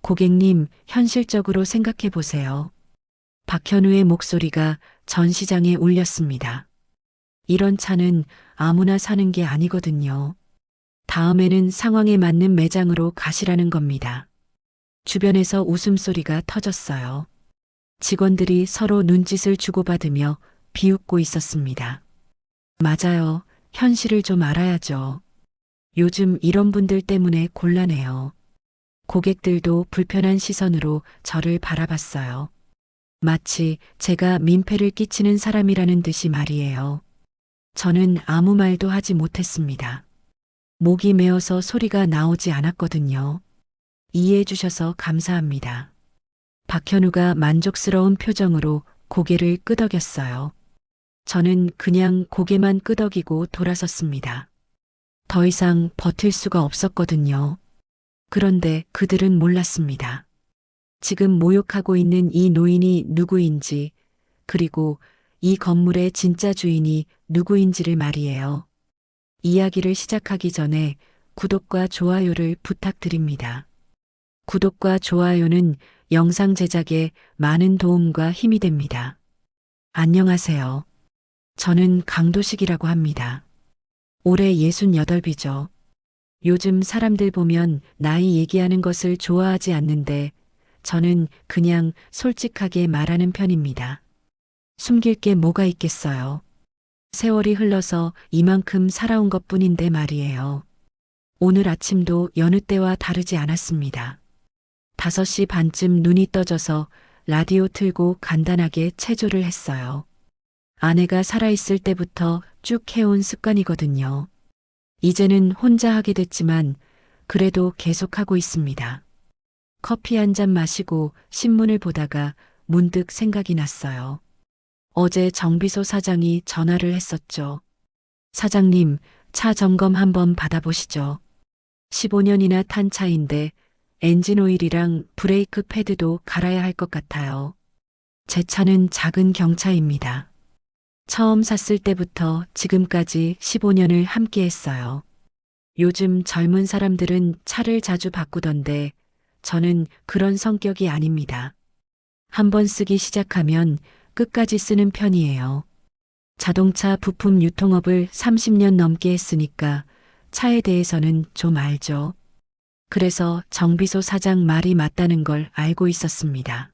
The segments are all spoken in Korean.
고객님, 현실적으로 생각해 보세요. 박현우의 목소리가 전시장에 울렸습니다. 이런 차는 아무나 사는 게 아니거든요. 다음에는 상황에 맞는 매장으로 가시라는 겁니다. 주변에서 웃음소리가 터졌어요. 직원들이 서로 눈짓을 주고받으며 비웃고 있었습니다. 맞아요. 현실을 좀 알아야죠. 요즘 이런 분들 때문에 곤란해요. 고객들도 불편한 시선으로 저를 바라봤어요. 마치 제가 민폐를 끼치는 사람이라는 듯이 말이에요. 저는 아무 말도 하지 못했습니다. 목이 메어서 소리가 나오지 않았거든요. 이해해 주셔서 감사합니다. 박현우가 만족스러운 표정으로 고개를 끄덕였어요. 저는 그냥 고개만 끄덕이고 돌아섰습니다. 더 이상 버틸 수가 없었거든요. 그런데 그들은 몰랐습니다. 지금 모욕하고 있는 이 노인이 누구인지, 그리고 이 건물의 진짜 주인이 누구인지를 말이에요. 이야기를 시작하기 전에 구독과 좋아요를 부탁드립니다. 구독과 좋아요는 영상 제작에 많은 도움과 힘이 됩니다. 안녕하세요. 저는 강도식이라고 합니다. 올해 68이죠. 요즘 사람들 보면 나이 얘기하는 것을 좋아하지 않는데 저는 그냥 솔직하게 말하는 편입니다. 숨길 게 뭐가 있겠어요. 세월이 흘러서 이만큼 살아온 것 뿐인데 말이에요. 오늘 아침도 여느 때와 다르지 않았습니다. 5시 반쯤 눈이 떠져서 라디오 틀고 간단하게 체조를 했어요. 아내가 살아있을 때부터 쭉 해온 습관이거든요. 이제는 혼자 하게 됐지만 그래도 계속하고 있습니다. 커피 한 잔 마시고 신문을 보다가 문득 생각이 났어요. 어제 정비소 사장이 전화를 했었죠. 사장님, 차 점검 한번 받아보시죠. 15년이나 탄 차인데 엔진 오일이랑 브레이크 패드도 갈아야 할 것 같아요. 제 차는 작은 경차입니다. 처음 샀을 때부터 지금까지 15년을 함께 했어요. 요즘 젊은 사람들은 차를 자주 바꾸던데 저는 그런 성격이 아닙니다. 한번 쓰기 시작하면 끝까지 쓰는 편이에요. 자동차 부품 유통업을 30년 넘게 했으니까 차에 대해서는 좀 알죠. 그래서 정비소 사장 말이 맞다는 걸 알고 있었습니다.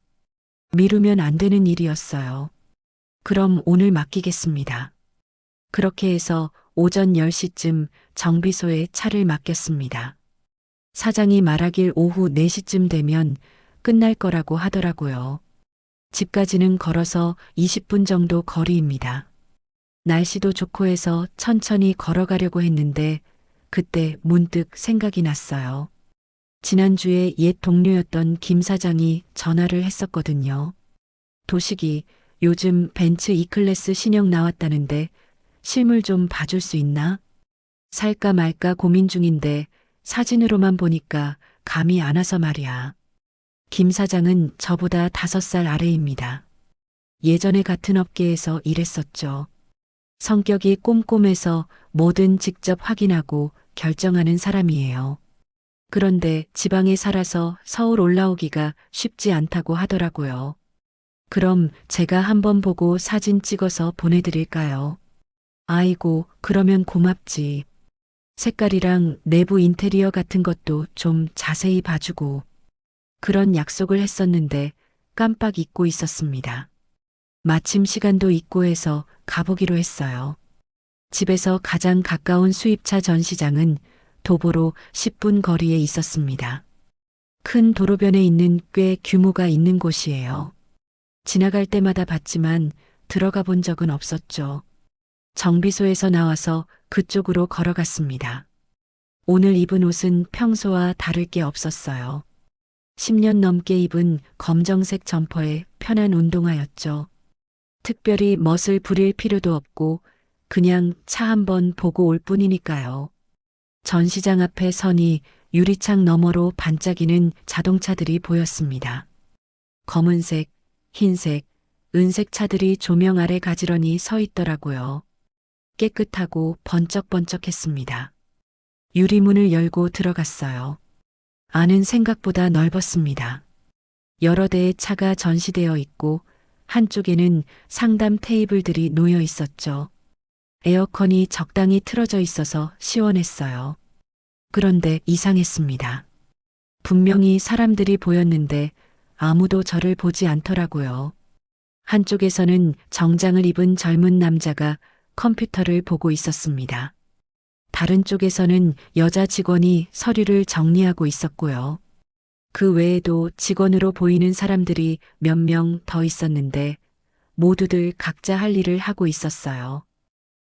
미루면 안 되는 일이었어요. 그럼 오늘 맡기겠습니다. 그렇게 해서 오전 10시쯤 정비소에 차를 맡겼습니다. 사장이 말하길 오후 4시쯤 되면 끝날 거라고 하더라고요. 집까지는 걸어서 20분 정도 거리입니다. 날씨도 좋고 해서 천천히 걸어가려고 했는데 그때 문득 생각이 났어요. 지난주에 옛 동료였던 김 사장이 전화를 했었거든요. 도식이 요즘 벤츠 E클래스 신형 나왔다는데 실물 좀 봐줄 수 있나? 살까 말까 고민 중인데 사진으로만 보니까 감이 안 와서 말이야. 김 사장은 저보다 5살 아래입니다. 예전에 같은 업계에서 일했었죠. 성격이 꼼꼼해서 뭐든 직접 확인하고 결정하는 사람이에요. 그런데 지방에 살아서 서울 올라오기가 쉽지 않다고 하더라고요. 그럼 제가 한번 보고 사진 찍어서 보내드릴까요? 아이고, 그러면 고맙지. 색깔이랑 내부 인테리어 같은 것도 좀 자세히 봐주고. 그런 약속을 했었는데 깜빡 잊고 있었습니다. 마침 시간도 있고 해서 가보기로 했어요. 집에서 가장 가까운 수입차 전시장은 도보로 10분 거리에 있었습니다. 큰 도로변에 있는 꽤 규모가 있는 곳이에요. 지나갈 때마다 봤지만 들어가 본 적은 없었죠. 정비소에서 나와서 그쪽으로 걸어갔습니다. 오늘 입은 옷은 평소와 다를 게 없었어요. 10년 넘게 입은 검정색 점퍼에 편한 운동화였죠. 특별히 멋을 부릴 필요도 없고 그냥 차 한번 보고 올 뿐이니까요. 전시장 앞에 서니 유리창 너머로 반짝이는 자동차들이 보였습니다. 검은색, 흰색, 은색 차들이 조명 아래 가지런히 서 있더라고요. 깨끗하고 번쩍번쩍했습니다. 유리문을 열고 들어갔어요. 안은 생각보다 넓었습니다. 여러 대의 차가 전시되어 있고 한쪽에는 상담 테이블들이 놓여 있었죠. 에어컨이 적당히 틀어져 있어서 시원했어요. 그런데 이상했습니다. 분명히 사람들이 보였는데 아무도 저를 보지 않더라고요. 한쪽에서는 정장을 입은 젊은 남자가 컴퓨터를 보고 있었습니다. 다른 쪽에서는 여자 직원이 서류를 정리하고 있었고요. 그 외에도 직원으로 보이는 사람들이 몇 명 더 있었는데 모두들 각자 할 일을 하고 있었어요.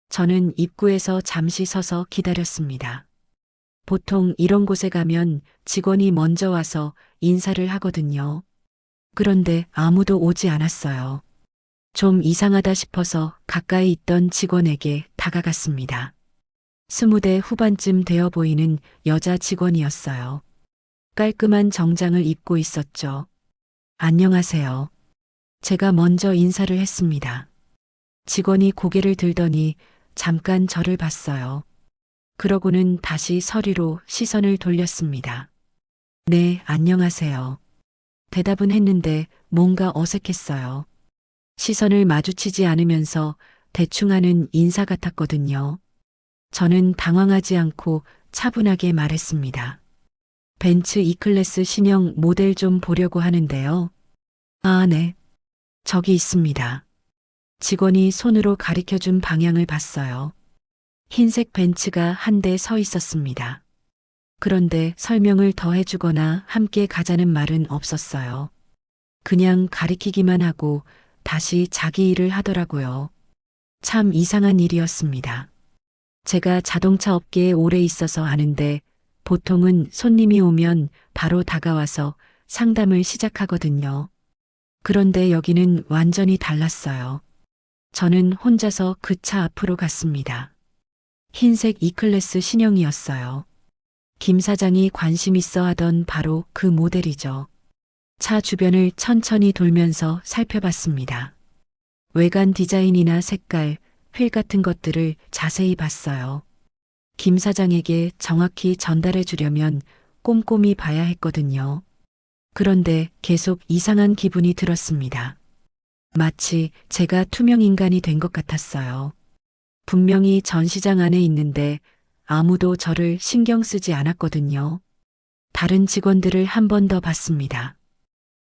저는 입구에서 잠시 서서 기다렸습니다. 보통 이런 곳에 가면 직원이 먼저 와서 인사를 하거든요. 그런데 아무도 오지 않았어요. 좀 이상하다 싶어서 가까이 있던 직원에게 다가갔습니다. 20대 후반쯤 되어 보이는 여자 직원이었어요. 깔끔한 정장을 입고 있었죠. 안녕하세요. 제가 먼저 인사를 했습니다. 직원이 고개를 들더니 잠깐 저를 봤어요. 그러고는 다시 서류로 시선을 돌렸습니다. 네, 안녕하세요. 대답은 했는데 뭔가 어색했어요. 시선을 마주치지 않으면서 대충 하는 인사 같았거든요. 저는 당황하지 않고 차분하게 말했습니다. 벤츠 E클래스 신형 모델 좀 보려고 하는데요. 아, 네. 저기 있습니다. 직원이 손으로 가리켜준 방향을 봤어요. 흰색 벤츠가 한 대 서 있었습니다. 그런데 설명을 더 해주거나 함께 가자는 말은 없었어요. 그냥 가리키기만 하고 다시 자기 일을 하더라고요. 참 이상한 일이었습니다. 제가 자동차 업계에 오래 있어서 아는데 보통은 손님이 오면 바로 다가와서 상담을 시작하거든요. 그런데 여기는 완전히 달랐어요. 저는 혼자서 그 차 앞으로 갔습니다. 흰색 E클래스 신형이었어요. 김 사장이 관심 있어 하던 바로 그 모델이죠. 차 주변을 천천히 돌면서 살펴봤습니다. 외관 디자인이나 색깔, 휠 같은 것들을 자세히 봤어요. 김 사장에게 정확히 전달해 주려면 꼼꼼히 봐야 했거든요. 그런데 계속 이상한 기분이 들었습니다. 마치 제가 투명 인간이 된 것 같았어요. 분명히 전시장 안에 있는데 아무도 저를 신경 쓰지 않았거든요. 다른 직원들을 한 번 더 봤습니다.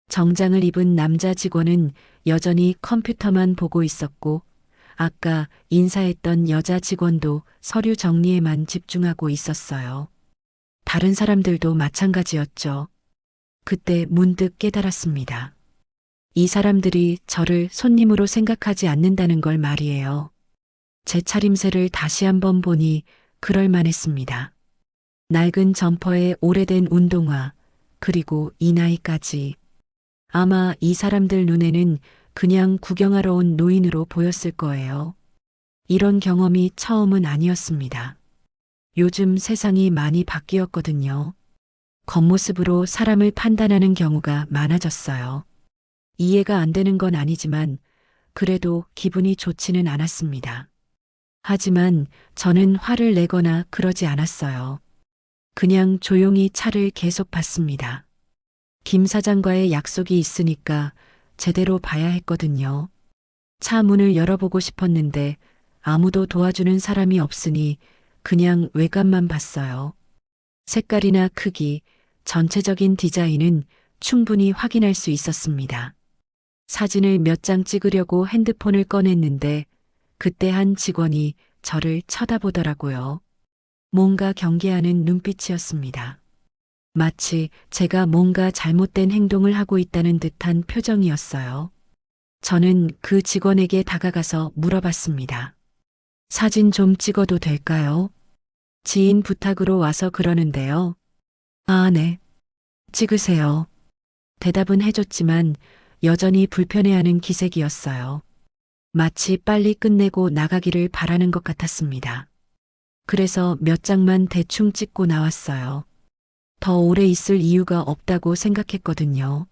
정장을 입은 남자 직원은 여전히 컴퓨터만 보고 있었고 아까 인사했던 여자 직원도 서류 정리에만 집중하고 있었어요. 다른 사람들도 마찬가지였죠. 그때 문득 깨달았습니다. 이 사람들이 저를 손님으로 생각하지 않는다는 걸 말이에요. 제 차림새를 다시 한번 보니 그럴만했습니다. 낡은 점퍼에 오래된 운동화, 그리고 이 나이까지. 아마 이 사람들 눈에는 그냥 구경하러 온 노인으로 보였을 거예요. 이런 경험이 처음은 아니었습니다. 요즘 세상이 많이 바뀌었거든요. 겉모습으로 사람을 판단하는 경우가 많아졌어요. 이해가 안 되는 건 아니지만 그래도 기분이 좋지는 않았습니다. 하지만 저는 화를 내거나 그러지 않았어요. 그냥 조용히 차를 계속 봤습니다. 김 사장과의 약속이 있으니까 제대로 봐야 했거든요. 차 문을 열어보고 싶었는데 아무도 도와주는 사람이 없으니 그냥 외관만 봤어요. 색깔이나 크기, 전체적인 디자인은 충분히 확인할 수 있었습니다. 사진을 몇 장 찍으려고 핸드폰을 꺼냈는데 그때 한 직원이 저를 쳐다보더라고요. 뭔가 경계하는 눈빛이었습니다. 마치 제가 뭔가 잘못된 행동을 하고 있다는 듯한 표정이었어요. 저는 그 직원에게 다가가서 물어봤습니다. 사진 좀 찍어도 될까요? 지인 부탁으로 와서 그러는데요. 아, 네. 찍으세요. 대답은 해줬지만 여전히 불편해하는 기색이었어요. 마치 빨리 끝내고 나가기를 바라는 것 같았습니다. 그래서 몇 장만 대충 찍고 나왔어요. 더 오래 있을 이유가 없다고 생각했거든요.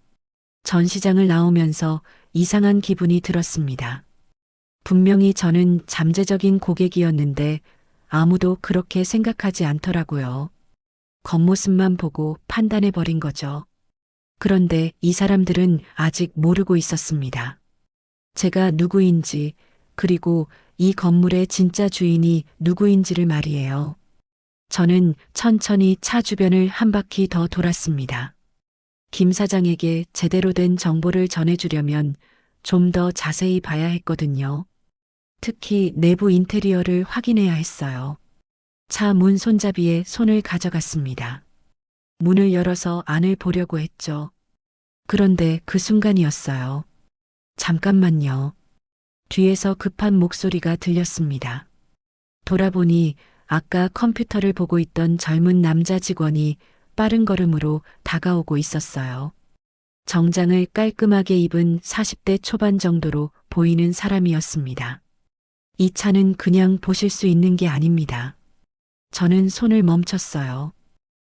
전시장을 나오면서 이상한 기분이 들었습니다. 분명히 저는 잠재적인 고객이었는데 아무도 그렇게 생각하지 않더라고요. 겉모습만 보고 판단해버린 거죠. 그런데 이 사람들은 아직 모르고 있었습니다. 제가 누구인지, 그리고 이 건물의 진짜 주인이 누구인지를 말이에요. 저는 천천히 차 주변을 한 바퀴 더 돌았습니다. 김 사장에게 제대로 된 정보를 전해주려면 좀 더 자세히 봐야 했거든요. 특히 내부 인테리어를 확인해야 했어요. 차 문 손잡이에 손을 가져갔습니다. 문을 열어서 안을 보려고 했죠. 그런데 그 순간이었어요. 잠깐만요. 뒤에서 급한 목소리가 들렸습니다. 돌아보니 아까 컴퓨터를 보고 있던 젊은 남자 직원이 빠른 걸음으로 다가오고 있었어요. 정장을 깔끔하게 입은 40대 초반 정도로 보이는 사람이었습니다. 이 차는 그냥 보실 수 있는 게 아닙니다. 저는 손을 멈췄어요.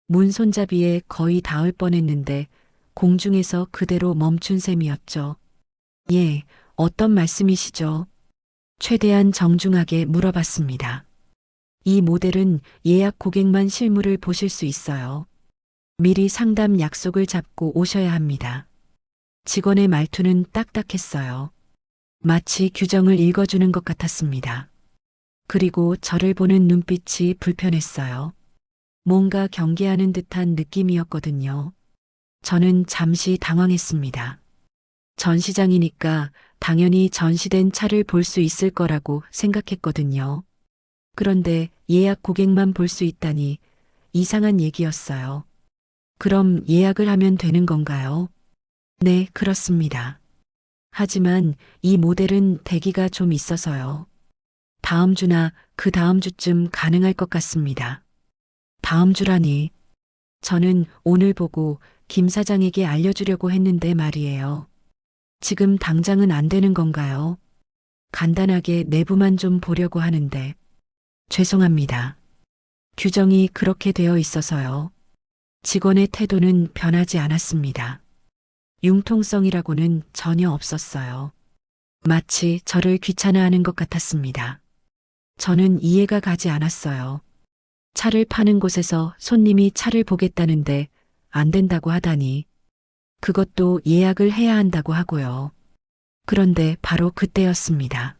문 손잡이에 거의 닿을 뻔했는데 공중에서 그대로 멈춘 셈이었죠. 예, 어떤 말씀이시죠? 최대한 정중하게 물어봤습니다. 이 모델은 예약 고객만 실물을 보실 수 있어요. 미리 상담 약속을 잡고 오셔야 합니다. 직원의 말투는 딱딱했어요. 마치 규정을 읽어주는 것 같았습니다. 그리고 저를 보는 눈빛이 불편했어요. 뭔가 경계하는 듯한 느낌이었거든요. 저는 잠시 당황했습니다. 전시장이니까 당연히 전시된 차를 볼 수 있을 거라고 생각했거든요. 그런데 예약 고객만 볼 수 있다니 이상한 얘기였어요. 그럼 예약을 하면 되는 건가요? 네, 그렇습니다. 하지만 이 모델은 대기가 좀 있어서요. 다음 주나 그 다음 주쯤 가능할 것 같습니다. 다음 주라니. 저는 오늘 보고 김 사장에게 알려주려고 했는데 말이에요. 지금 당장은 안 되는 건가요? 간단하게 내부만 좀 보려고 하는데. 죄송합니다. 규정이 그렇게 되어 있어서요. 직원의 태도는 변하지 않았습니다. 융통성이라고는 전혀 없었어요. 마치 저를 귀찮아하는 것 같았습니다. 저는 이해가 가지 않았어요. 차를 파는 곳에서 손님이 차를 보겠다는데 안 된다고 하다니. 그것도 예약을 해야 한다고 하고요. 그런데 바로 그때였습니다.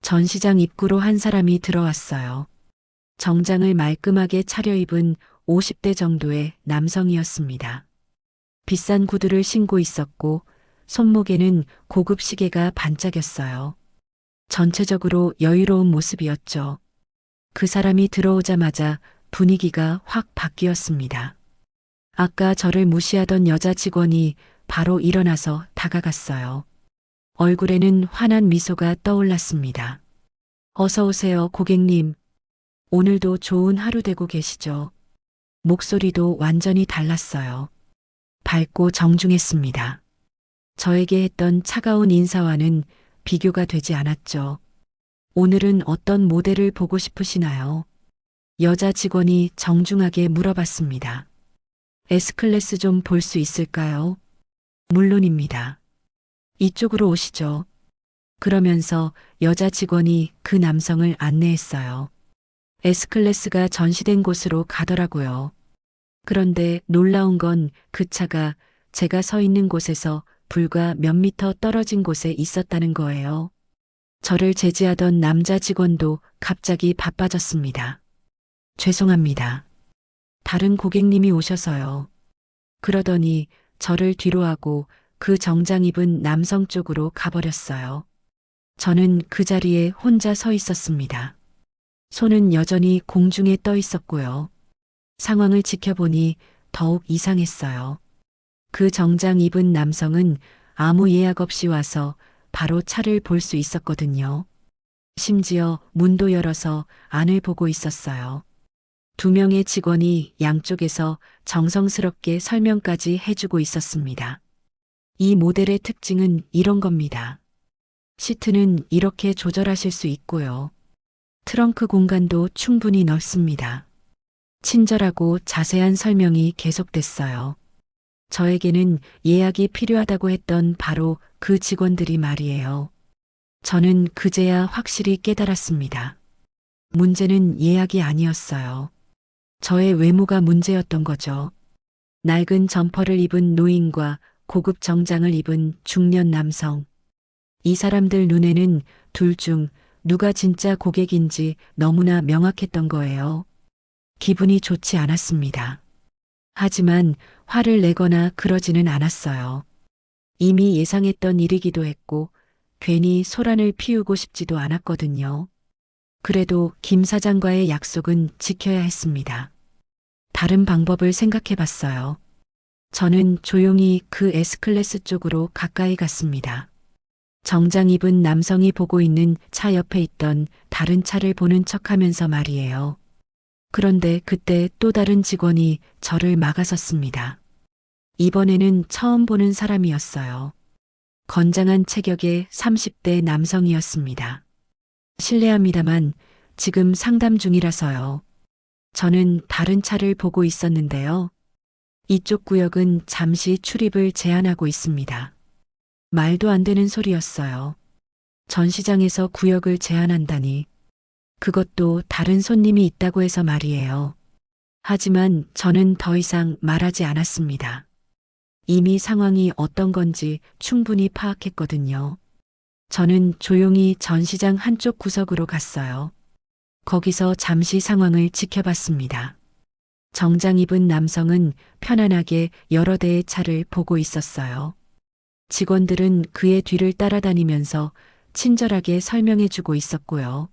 전시장 입구로 한 사람이 들어왔어요. 정장을 말끔하게 차려입은 50대 정도의 남성이었습니다. 비싼 구두를 신고 있었고 손목에는 고급 시계가 반짝였어요. 전체적으로 여유로운 모습이었죠. 그 사람이 들어오자마자 분위기가 확 바뀌었습니다. 아까 저를 무시하던 여자 직원이 바로 일어나서 다가갔어요. 얼굴에는 환한 미소가 떠올랐습니다. 어서 오세요, 고객님. 오늘도 좋은 하루 되고 계시죠? 목소리도 완전히 달랐어요. 밝고 정중했습니다. 저에게 했던 차가운 인사와는 비교가 되지 않았죠. 오늘은 어떤 모델을 보고 싶으시나요? 여자 직원이 정중하게 물어봤습니다. S클래스 좀 볼 수 있을까요? 물론입니다. 이쪽으로 오시죠. 그러면서 여자 직원이 그 남성을 안내했어요. S클래스가 전시된 곳으로 가더라고요. 그런데 놀라운 건 그 차가 제가 서 있는 곳에서 불과 몇 미터 떨어진 곳에 있었다는 거예요. 저를 제지하던 남자 직원도 갑자기 바빠졌습니다. 죄송합니다. 다른 고객님이 오셔서요. 그러더니 저를 뒤로 하고 그 정장 입은 남성 쪽으로 가버렸어요. 저는 그 자리에 혼자 서 있었습니다. 손은 여전히 공중에 떠 있었고요. 상황을 지켜보니 더욱 이상했어요. 그 정장 입은 남성은 아무 예약 없이 와서 바로 차를 볼 수 있었거든요. 심지어 문도 열어서 안을 보고 있었어요. 2명의 직원이 양쪽에서 정성스럽게 설명까지 해주고 있었습니다. 이 모델의 특징은 이런 겁니다. 시트는 이렇게 조절하실 수 있고요. 트렁크 공간도 충분히 넓습니다. 친절하고 자세한 설명이 계속됐어요. 저에게는 예약이 필요하다고 했던 바로 그 직원들이 말이에요. 저는 그제야 확실히 깨달았습니다. 문제는 예약이 아니었어요. 저의 외모가 문제였던 거죠. 낡은 점퍼를 입은 노인과 고급 정장을 입은 중년 남성. 이 사람들 눈에는 둘 중 누가 진짜 고객인지 너무나 명확했던 거예요. 기분이 좋지 않았습니다. 하지만 화를 내거나 그러지는 않았어요. 이미 예상했던 일이기도 했고 괜히 소란을 피우고 싶지도 않았거든요. 그래도 김 사장과의 약속은 지켜야 했습니다. 다른 방법을 생각해 봤어요. 저는 조용히 그 S클래스 쪽으로 가까이 갔습니다. 정장 입은 남성이 보고 있는 차 옆에 있던 다른 차를 보는 척 하면서 말이에요. 그런데 그때 또 다른 직원이 저를 막아섰습니다. 이번에는 처음 보는 사람이었어요. 건장한 체격의 30대 남성이었습니다. 실례합니다만 지금 상담 중이라서요. 저는 다른 차를 보고 있었는데요. 이쪽 구역은 잠시 출입을 제한하고 있습니다. 말도 안 되는 소리였어요. 전시장에서 구역을 제한한다니. 그것도 다른 손님이 있다고 해서 말이에요. 하지만 저는 더 이상 말하지 않았습니다. 이미 상황이 어떤 건지 충분히 파악했거든요. 저는 조용히 전시장 한쪽 구석으로 갔어요. 거기서 잠시 상황을 지켜봤습니다. 정장 입은 남성은 편안하게 여러 대의 차를 보고 있었어요. 직원들은 그의 뒤를 따라다니면서 친절하게 설명해주고 있었고요.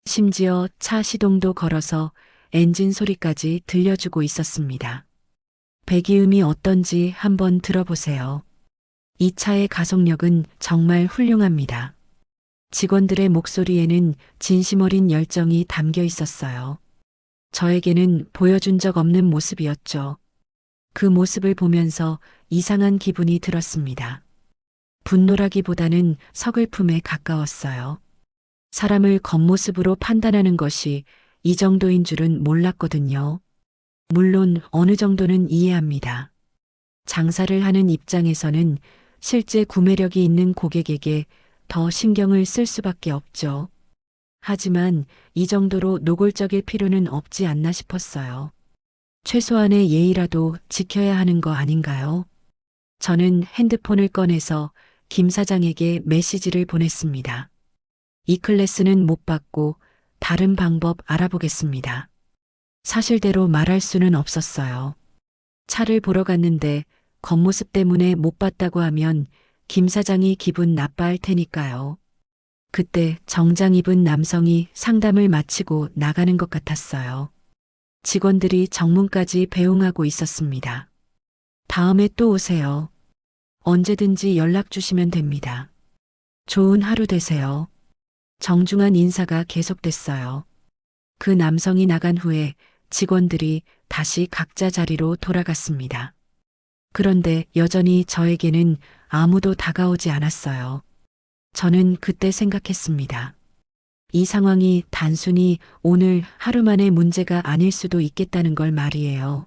심지어 차 시동도 걸어서 엔진 소리까지 들려주고 있었습니다. 배기음이 어떤지 한번 들어보세요. 이 차의 가속력은 정말 훌륭합니다. 직원들의 목소리에는 진심 어린 열정이 담겨 있었어요. 저에게는 보여준 적 없는 모습이었죠. 그 모습을 보면서 이상한 기분이 들었습니다. 분노라기보다는 서글픔에 가까웠어요. 사람을 겉모습으로 판단하는 것이 이 정도인 줄은 몰랐거든요. 물론 어느 정도는 이해합니다. 장사를 하는 입장에서는 실제 구매력이 있는 고객에게 더 신경을 쓸 수밖에 없죠. 하지만 이 정도로 노골적일 필요는 없지 않나 싶었어요. 최소한의 예의라도 지켜야 하는 거 아닌가요? 저는 핸드폰을 꺼내서 김 사장에게 메시지를 보냈습니다. 이 클래스는 못 받고 다른 방법 알아보겠습니다. 사실대로 말할 수는 없었어요. 차를 보러 갔는데 겉모습 때문에 못 봤다고 하면 김 사장이 기분 나빠할 테니까요. 그때 정장 입은 남성이 상담을 마치고 나가는 것 같았어요. 직원들이 정문까지 배웅하고 있었습니다. 다음에 또 오세요. 언제든지 연락 주시면 됩니다. 좋은 하루 되세요. 정중한 인사가 계속됐어요. 그 남성이 나간 후에 직원들이 다시 각자 자리로 돌아갔습니다. 그런데 여전히 저에게는 아무도 다가오지 않았어요. 저는 그때 생각했습니다. 이 상황이 단순히 오늘 하루만의 문제가 아닐 수도 있겠다는 걸 말이에요.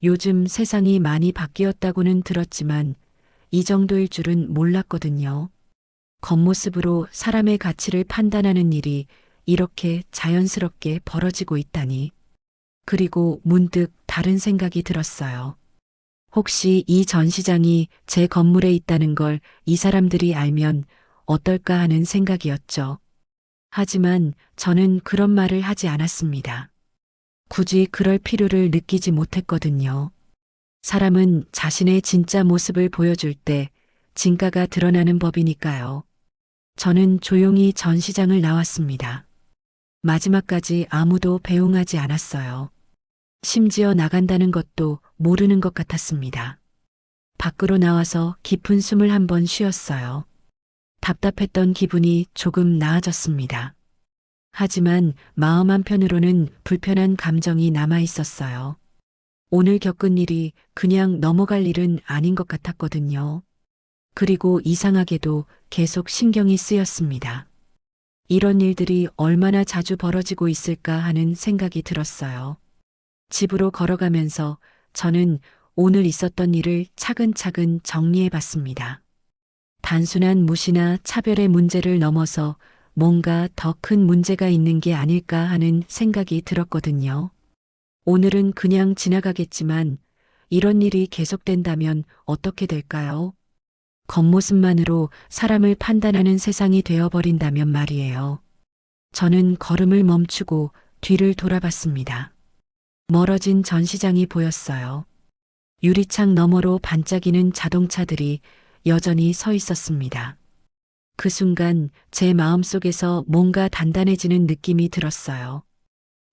요즘 세상이 많이 바뀌었다고는 들었지만 이 정도일 줄은 몰랐거든요. 겉모습으로 사람의 가치를 판단하는 일이 이렇게 자연스럽게 벌어지고 있다니. 그리고 문득 다른 생각이 들었어요. 혹시 이 전시장이 제 건물에 있다는 걸 이 사람들이 알면 어떨까 하는 생각이었죠. 하지만 저는 그런 말을 하지 않았습니다. 굳이 그럴 필요를 느끼지 못했거든요. 사람은 자신의 진짜 모습을 보여줄 때 진가가 드러나는 법이니까요. 저는 조용히 전시장을 나왔습니다. 마지막까지 아무도 배웅하지 않았어요. 심지어 나간다는 것도 모르는 것 같았습니다. 밖으로 나와서 깊은 숨을 한번 쉬었어요. 답답했던 기분이 조금 나아졌습니다. 하지만 마음 한편으로는 불편한 감정이 남아 있었어요. 오늘 겪은 일이 그냥 넘어갈 일은 아닌 것 같았거든요. 그리고 이상하게도 계속 신경이 쓰였습니다. 이런 일들이 얼마나 자주 벌어지고 있을까 하는 생각이 들었어요. 집으로 걸어가면서 저는 오늘 있었던 일을 차근차근 정리해 봤습니다. 단순한 무시나 차별의 문제를 넘어서 뭔가 더 큰 문제가 있는 게 아닐까 하는 생각이 들었거든요. 오늘은 그냥 지나가겠지만 이런 일이 계속된다면 어떻게 될까요? 겉모습만으로 사람을 판단하는 세상이 되어버린다면 말이에요. 저는 걸음을 멈추고 뒤를 돌아봤습니다. 멀어진 전시장이 보였어요. 유리창 너머로 반짝이는 자동차들이 여전히 서 있었습니다. 그 순간 제 마음속에서 뭔가 단단해지는 느낌이 들었어요.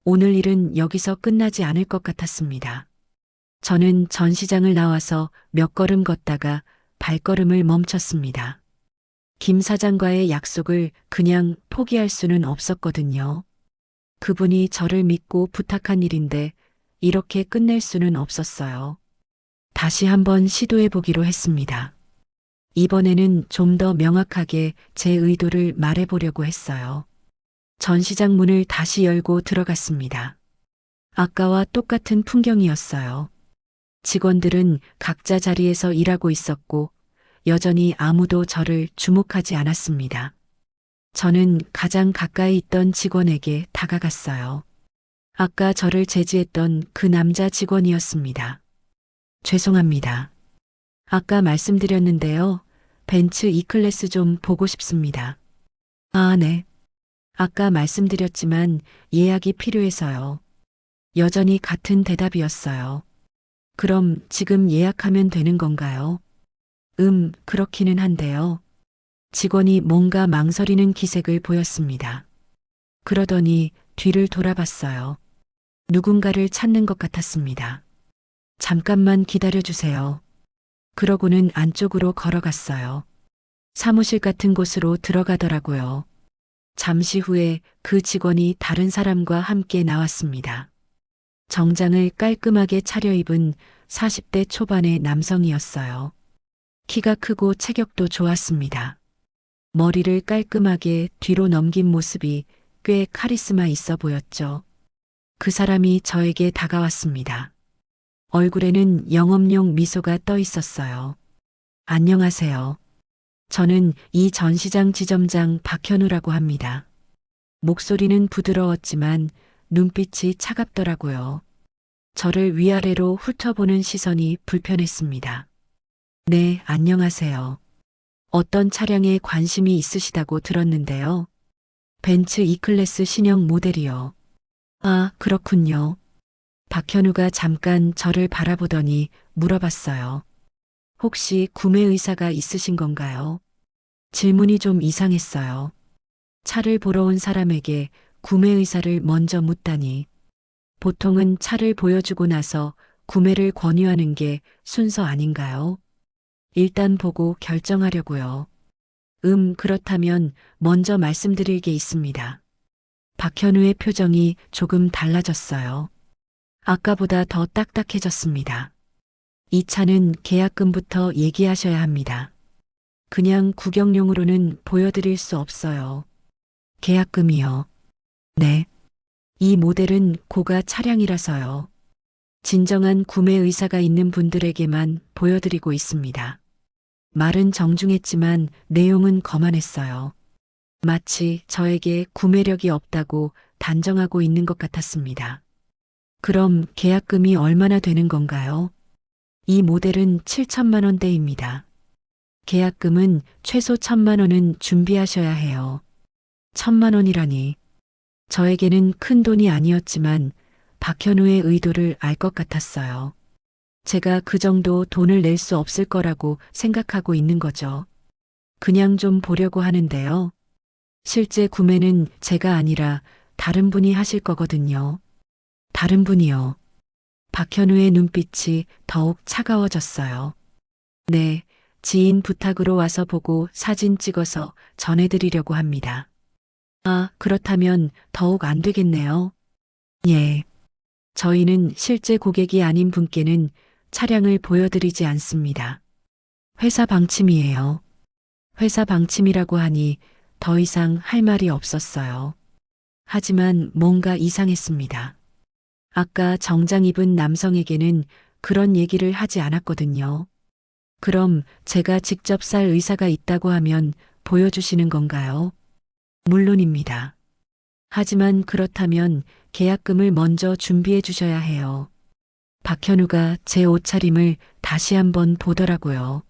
오늘 일은 여기서 끝나지 않을 것 같았습니다. 저는 전시장을 나와서 몇 걸음 걷다가 발걸음을 멈췄습니다. 김 사장과의 약속을 그냥 포기할 수는 없었거든요. 그분이 저를 믿고 부탁한 일인데 이렇게 끝낼 수는 없었어요. 다시 한번 시도해 보기로 했습니다. 이번에는 좀 더 명확하게 제 의도를 말해보려고 했어요. 전시장 문을 다시 열고 들어갔습니다. 아까와 똑같은 풍경이었어요. 직원들은 각자 자리에서 일하고 있었고 여전히 아무도 저를 주목하지 않았습니다. 저는 가장 가까이 있던 직원에게 다가갔어요. 아까 저를 제지했던 그 남자 직원이었습니다. 죄송합니다. 아까 말씀드렸는데요. 벤츠 E클래스 좀 보고 싶습니다. 아, 네. 아까 말씀드렸지만 예약이 필요해서요. 여전히 같은 대답이었어요. 그럼 지금 예약하면 되는 건가요? 그렇기는 한데요. 직원이 뭔가 망설이는 기색을 보였습니다. 그러더니 뒤를 돌아봤어요. 누군가를 찾는 것 같았습니다. 잠깐만 기다려주세요. 그러고는 안쪽으로 걸어갔어요. 사무실 같은 곳으로 들어가더라고요. 잠시 후에 그 직원이 다른 사람과 함께 나왔습니다. 정장을 깔끔하게 차려입은 40대 초반의 남성이었어요. 키가 크고 체격도 좋았습니다. 머리를 깔끔하게 뒤로 넘긴 모습이 꽤 카리스마 있어 보였죠. 그 사람이 저에게 다가왔습니다. 얼굴에는 영업용 미소가 떠 있었어요. 안녕하세요. 저는 이 전시장 지점장 박현우라고 합니다. 목소리는 부드러웠지만 눈빛이 차갑더라고요. 저를 위아래로 훑어보는 시선이 불편했습니다. 네, 안녕하세요. 어떤 차량에 관심이 있으시다고 들었는데요. 벤츠 E클래스 신형 모델이요. 아, 그렇군요. 박현우가 잠깐 저를 바라보더니 물어봤어요. 혹시 구매 의사가 있으신 건가요? 질문이 좀 이상했어요. 차를 보러 온 사람에게 구매 의사를 먼저 묻다니. 보통은 차를 보여주고 나서 구매를 권유하는 게 순서 아닌가요? 일단 보고 결정하려고요. 그렇다면 먼저 말씀드릴 게 있습니다. 박현우의 표정이 조금 달라졌어요. 아까보다 더 딱딱해졌습니다. 이 차는 계약금부터 얘기하셔야 합니다. 그냥 구경용으로는 보여드릴 수 없어요. 계약금이요. 네. 이 모델은 고가 차량이라서요. 진정한 구매 의사가 있는 분들에게만 보여드리고 있습니다. 말은 정중했지만 내용은 거만했어요. 마치 저에게 구매력이 없다고 단정하고 있는 것 같았습니다. 그럼 계약금이 얼마나 되는 건가요? 이 모델은 7천만 원대입니다. 계약금은 최소 1,000만 원은 준비하셔야 해요. 1,000만 원이라니. 저에게는 큰 돈이 아니었지만 박현우의 의도를 알 것 같았어요. 제가 그 정도 돈을 낼 수 없을 거라고 생각하고 있는 거죠. 그냥 좀 보려고 하는데요. 실제 구매는 제가 아니라 다른 분이 하실 거거든요. 다른 분이요. 박현우의 눈빛이 더욱 차가워졌어요. 네, 지인 부탁으로 와서 보고 사진 찍어서 전해드리려고 합니다. 아, 그렇다면 더욱 안 되겠네요. 예. 저희는 실제 고객이 아닌 분께는 차량을 보여드리지 않습니다. 회사 방침이에요. 회사 방침이라고 하니 더 이상 할 말이 없었어요. 하지만 뭔가 이상했습니다. 아까 정장 입은 남성에게는 그런 얘기를 하지 않았거든요. 그럼 제가 직접 살 의사가 있다고 하면 보여주시는 건가요? 물론입니다. 하지만 그렇다면 계약금을 먼저 준비해 주셔야 해요. 박현우가 제 옷차림을 다시 한번 보더라고요.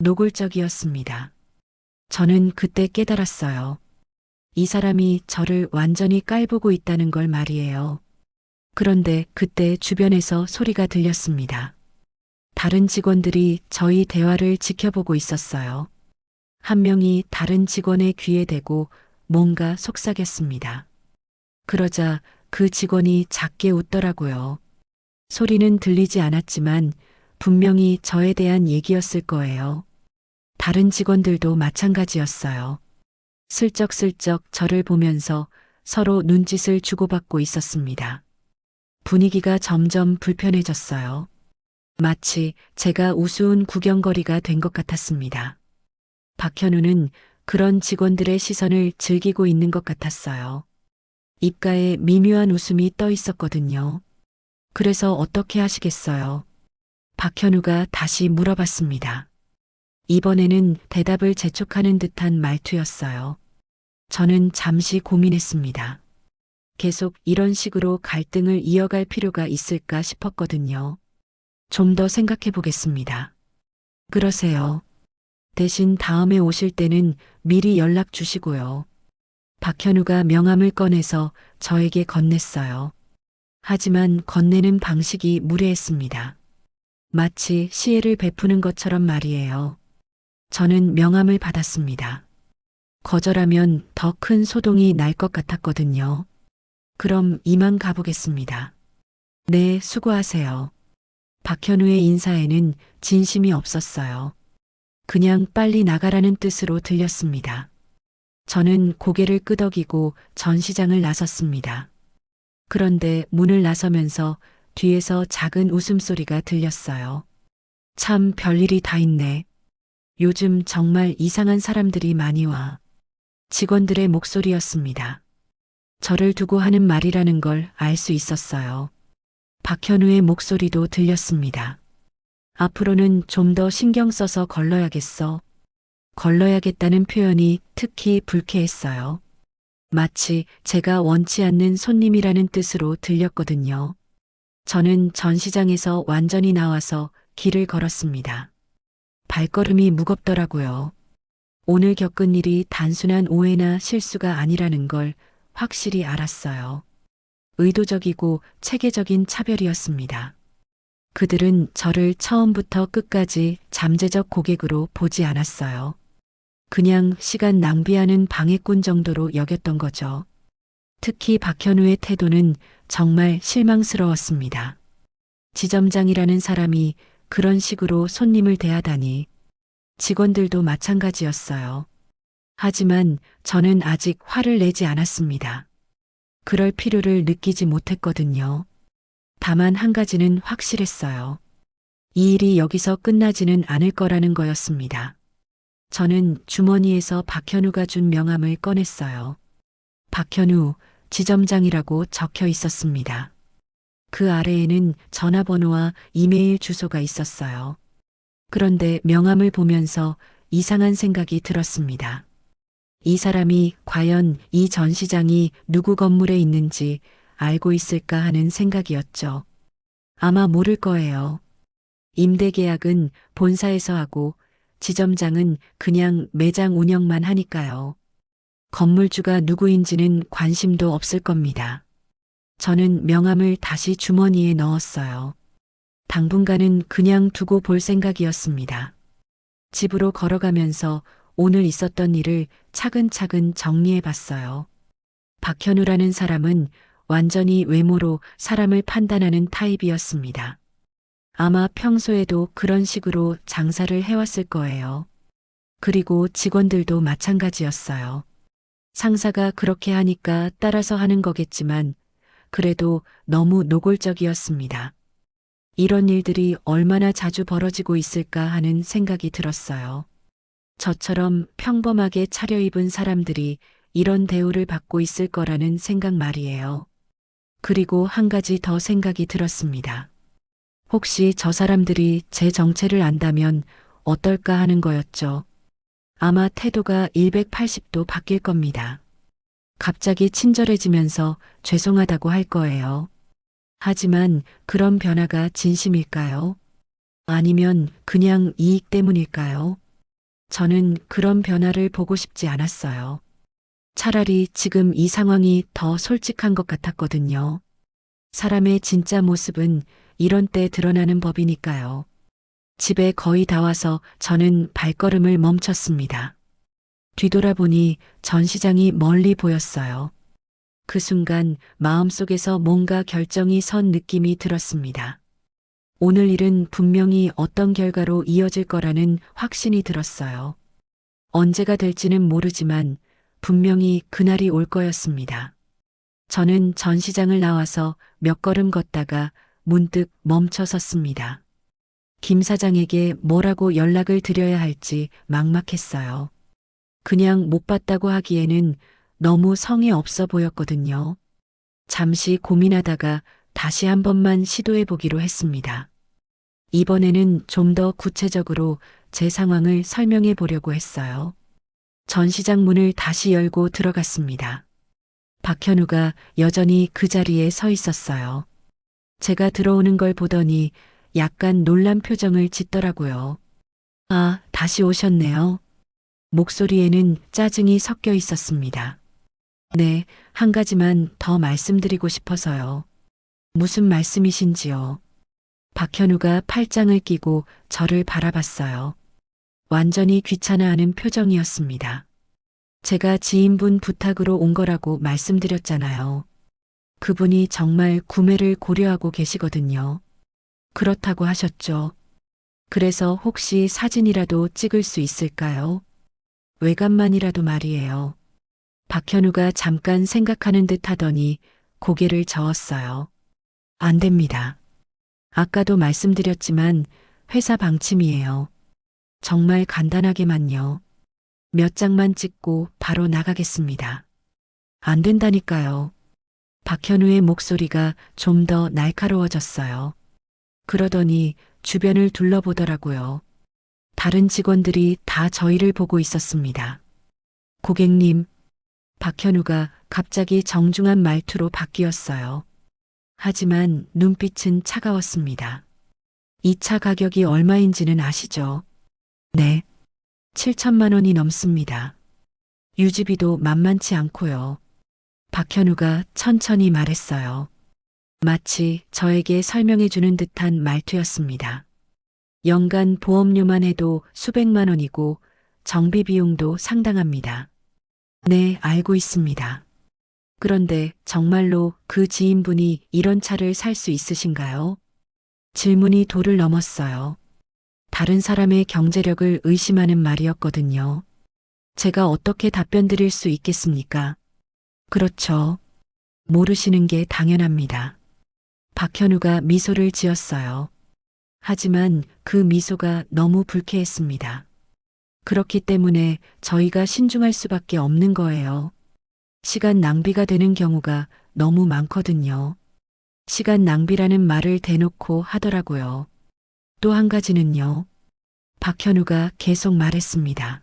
노골적이었습니다. 저는 그때 깨달았어요. 이 사람이 저를 완전히 깔보고 있다는 걸 말이에요. 그런데 그때 주변에서 소리가 들렸습니다. 다른 직원들이 저희 대화를 지켜보고 있었어요. 한 명이 다른 직원의 귀에 대고 뭔가 속삭였습니다. 그러자 그 직원이 작게 웃더라고요. 소리는 들리지 않았지만 분명히 저에 대한 얘기였을 거예요. 다른 직원들도 마찬가지였어요. 슬쩍슬쩍 저를 보면서 서로 눈짓을 주고받고 있었습니다. 분위기가 점점 불편해졌어요. 마치 제가 우스운 구경거리가 된 것 같았습니다. 박현우는 그런 직원들의 시선을 즐기고 있는 것 같았어요. 입가에 미묘한 웃음이 떠 있었거든요. 그래서 어떻게 하시겠어요? 박현우가 다시 물어봤습니다. 이번에는 대답을 재촉하는 듯한 말투였어요. 저는 잠시 고민했습니다. 계속 이런 식으로 갈등을 이어갈 필요가 있을까 싶었거든요. 좀 더 생각해 보겠습니다. 그러세요. 대신 다음에 오실 때는 미리 연락 주시고요. 박현우가 명함을 꺼내서 저에게 건넸어요. 하지만 건네는 방식이 무례했습니다. 마치 시혜를 베푸는 것처럼 말이에요. 저는 명함을 받았습니다. 거절하면 더 큰 소동이 날 것 같았거든요. 그럼 이만 가보겠습니다. 네, 수고하세요. 박현우의 인사에는 진심이 없었어요. 그냥 빨리 나가라는 뜻으로 들렸습니다. 저는 고개를 끄덕이고 전시장을 나섰습니다. 그런데 문을 나서면서 뒤에서 작은 웃음소리가 들렸어요. 참 별일이 다 있네. 요즘 정말 이상한 사람들이 많이 와. 직원들의 목소리였습니다. 저를 두고 하는 말이라는 걸 알 수 있었어요. 박현우의 목소리도 들렸습니다. 앞으로는 좀 더 신경 써서 걸러야겠어. 걸러야겠다는 표현이 특히 불쾌했어요. 마치 제가 원치 않는 손님이라는 뜻으로 들렸거든요. 저는 전시장에서 완전히 나와서 길을 걸었습니다. 발걸음이 무겁더라고요. 오늘 겪은 일이 단순한 오해나 실수가 아니라는 걸 확실히 알았어요. 의도적이고 체계적인 차별이었습니다. 그들은 저를 처음부터 끝까지 잠재적 고객으로 보지 않았어요. 그냥 시간 낭비하는 방해꾼 정도로 여겼던 거죠. 특히 박현우의 태도는 정말 실망스러웠습니다. 지점장이라는 사람이 그런 식으로 손님을 대하다니. 직원들도 마찬가지였어요. 하지만 저는 아직 화를 내지 않았습니다. 그럴 필요를 느끼지 못했거든요. 다만 한 가지는 확실했어요. 이 일이 여기서 끝나지는 않을 거라는 거였습니다. 저는 주머니에서 박현우가 준 명함을 꺼냈어요. 박현우, 지점장이라고 적혀 있었습니다. 그 아래에는 전화번호와 이메일 주소가 있었어요. 그런데 명함을 보면서 이상한 생각이 들었습니다. 이 사람이 과연 이 전시장이 누구 건물에 있는지 알고 있을까 하는 생각이었죠. 아마 모를 거예요. 임대 계약은 본사에서 하고 지점장은 그냥 매장 운영만 하니까요. 건물주가 누구인지는 관심도 없을 겁니다. 저는 명함을 다시 주머니에 넣었어요. 당분간은 그냥 두고 볼 생각이었습니다. 집으로 걸어가면서 오늘 있었던 일을 차근차근 정리해 봤어요. 박현우라는 사람은 완전히 외모로 사람을 판단하는 타입이었습니다. 아마 평소에도 그런 식으로 장사를 해왔을 거예요. 그리고 직원들도 마찬가지였어요. 상사가 그렇게 하니까 따라서 하는 거겠지만 그래도 너무 노골적이었습니다. 이런 일들이 얼마나 자주 벌어지고 있을까 하는 생각이 들었어요. 저처럼 평범하게 차려입은 사람들이 이런 대우를 받고 있을 거라는 생각 말이에요. 그리고 한 가지 더 생각이 들었습니다. 혹시 저 사람들이 제 정체를 안다면 어떨까 하는 거였죠. 아마 태도가 180도 바뀔 겁니다. 갑자기 친절해지면서 죄송하다고 할 거예요. 하지만 그런 변화가 진심일까요? 아니면 그냥 이익 때문일까요? 저는 그런 변화를 보고 싶지 않았어요. 차라리 지금 이 상황이 더 솔직한 것 같았거든요. 사람의 진짜 모습은 이런 때 드러나는 법이니까요. 집에 거의 다 와서 저는 발걸음을 멈췄습니다. 뒤돌아보니 전시장이 멀리 보였어요. 그 순간 마음속에서 뭔가 결정이 선 느낌이 들었습니다. 오늘 일은 분명히 어떤 결과로 이어질 거라는 확신이 들었어요. 언제가 될지는 모르지만 분명히 그날이 올 거였습니다. 저는 전시장을 나와서 몇 걸음 걷다가 문득 멈춰 섰습니다. 김 사장에게 뭐라고 연락을 드려야 할지 막막했어요. 그냥 못 봤다고 하기에는 너무 성의 없어 보였거든요. 잠시 고민하다가 다시 한 번만 시도해 보기로 했습니다. 이번에는 좀 더 구체적으로 제 상황을 설명해 보려고 했어요. 전시장 문을 다시 열고 들어갔습니다. 박현우가 여전히 그 자리에 서 있었어요. 제가 들어오는 걸 보더니 약간 놀란 표정을 짓더라고요. 아, 다시 오셨네요. 목소리에는 짜증이 섞여 있었습니다. 네, 한 가지만 더 말씀드리고 싶어서요. 무슨 말씀이신지요? 박현우가 팔짱을 끼고 저를 바라봤어요. 완전히 귀찮아하는 표정이었습니다. 제가 지인분 부탁으로 온 거라고 말씀드렸잖아요. 그분이 정말 구매를 고려하고 계시거든요. 그렇다고 하셨죠. 그래서 혹시 사진이라도 찍을 수 있을까요? 외관만이라도 말이에요. 박현우가 잠깐 생각하는 듯 하더니 고개를 저었어요. 안 됩니다. 아까도 말씀드렸지만 회사 방침이에요. 정말 간단하게만요. 몇 장만 찍고 바로 나가겠습니다. 안 된다니까요. 박현우의 목소리가 좀 더 날카로워졌어요. 그러더니 주변을 둘러보더라고요. 다른 직원들이 다 저희를 보고 있었습니다. 고객님, 박현우가 갑자기 정중한 말투로 바뀌었어요. 하지만 눈빛은 차가웠습니다. 이 차 가격이 얼마인지는 아시죠? 네. 7천만 원이 넘습니다. 유지비도 만만치 않고요. 박현우가 천천히 말했어요. 마치 저에게 설명해 주는 듯한 말투였습니다. 연간 보험료만 해도 수백만 원이고 정비 비용도 상당합니다. 네, 알고 있습니다. 그런데 정말로 그 지인분이 이런 차를 살 수 있으신가요? 질문이 도를 넘었어요. 다른 사람의 경제력을 의심하는 말이었거든요. 제가 어떻게 답변 드릴 수 있겠습니까? 그렇죠. 모르시는 게 당연합니다. 박현우가 미소를 지었어요. 하지만 그 미소가 너무 불쾌했습니다. 그렇기 때문에 저희가 신중할 수밖에 없는 거예요. 시간 낭비가 되는 경우가 너무 많거든요. 시간 낭비라는 말을 대놓고 하더라고요. 또 한 가지는요. 박현우가 계속 말했습니다.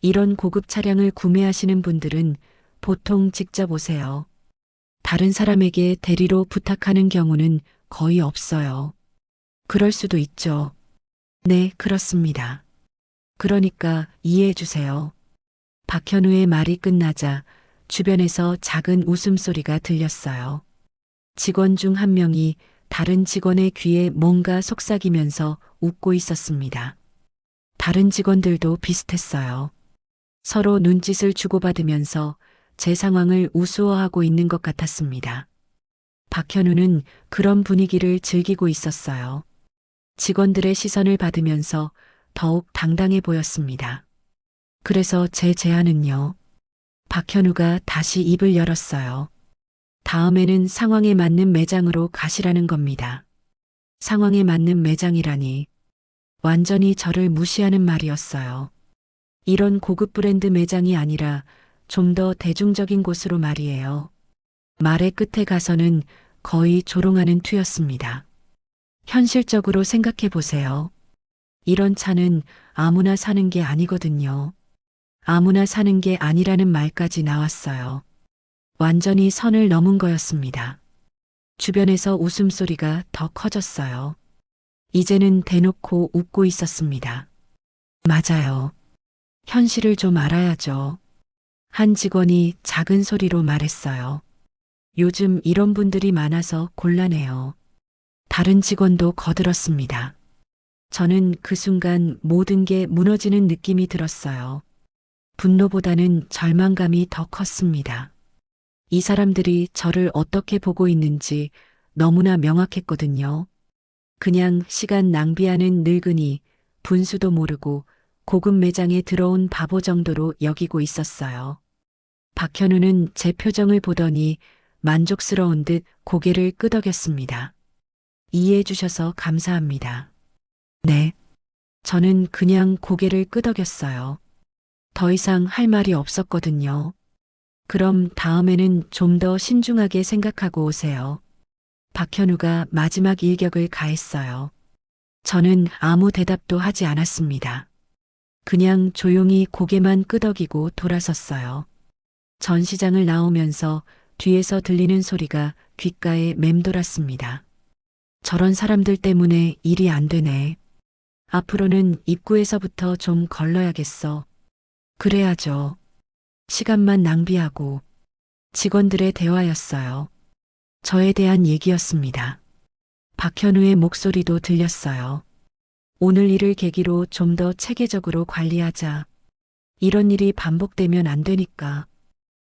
이런 고급 차량을 구매하시는 분들은 보통 직접 오세요. 다른 사람에게 대리로 부탁하는 경우는 거의 없어요. 그럴 수도 있죠. 네, 그렇습니다. 그러니까 이해해 주세요. 박현우의 말이 끝나자 주변에서 작은 웃음소리가 들렸어요. 직원 중 한 명이 다른 직원의 귀에 뭔가 속삭이면서 웃고 있었습니다. 다른 직원들도 비슷했어요. 서로 눈짓을 주고받으면서 제 상황을 우스워하고 있는 것 같았습니다. 박현우는 그런 분위기를 즐기고 있었어요. 직원들의 시선을 받으면서 더욱 당당해 보였습니다. 그래서 제 제안은요. 박현우가 다시 입을 열었어요. 다음에는 상황에 맞는 매장으로 가시라는 겁니다. 상황에 맞는 매장이라니 완전히 저를 무시하는 말이었어요. 이런 고급 브랜드 매장이 아니라 좀 더 대중적인 곳으로 말이에요. 말의 끝에 가서는 거의 조롱하는 투였습니다. 현실적으로 생각해 보세요. 이런 차는 아무나 사는 게 아니거든요. 아무나 사는 게 아니라는 말까지 나왔어요. 완전히 선을 넘은 거였습니다. 주변에서 웃음소리가 더 커졌어요. 이제는 대놓고 웃고 있었습니다. 맞아요. 현실을 좀 알아야죠. 한 직원이 작은 소리로 말했어요. 요즘 이런 분들이 많아서 곤란해요. 다른 직원도 거들었습니다. 저는 그 순간 모든 게 무너지는 느낌이 들었어요. 분노보다는 절망감이 더 컸습니다. 이 사람들이 저를 어떻게 보고 있는지 너무나 명확했거든요. 그냥 시간 낭비하는 늙은이, 분수도 모르고 고급 매장에 들어온 바보 정도로 여기고 있었어요. 박현우는 제 표정을 보더니 만족스러운 듯 고개를 끄덕였습니다. 이해해 주셔서 감사합니다. 네. 저는 그냥 고개를 끄덕였어요. 더 이상 할 말이 없었거든요. 그럼 다음에는 좀 더 신중하게 생각하고 오세요. 박현우가 마지막 일격을 가했어요. 저는 아무 대답도 하지 않았습니다. 그냥 조용히 고개만 끄덕이고 돌아섰어요. 전시장을 나오면서 뒤에서 들리는 소리가 귓가에 맴돌았습니다. 저런 사람들 때문에 일이 안 되네. 앞으로는 입구에서부터 좀 걸러야겠어. 그래야죠. 시간만 낭비하고. 직원들의 대화였어요. 저에 대한 얘기였습니다. 박현우의 목소리도 들렸어요. 오늘 일을 계기로 좀 더 체계적으로 관리하자. 이런 일이 반복되면 안 되니까.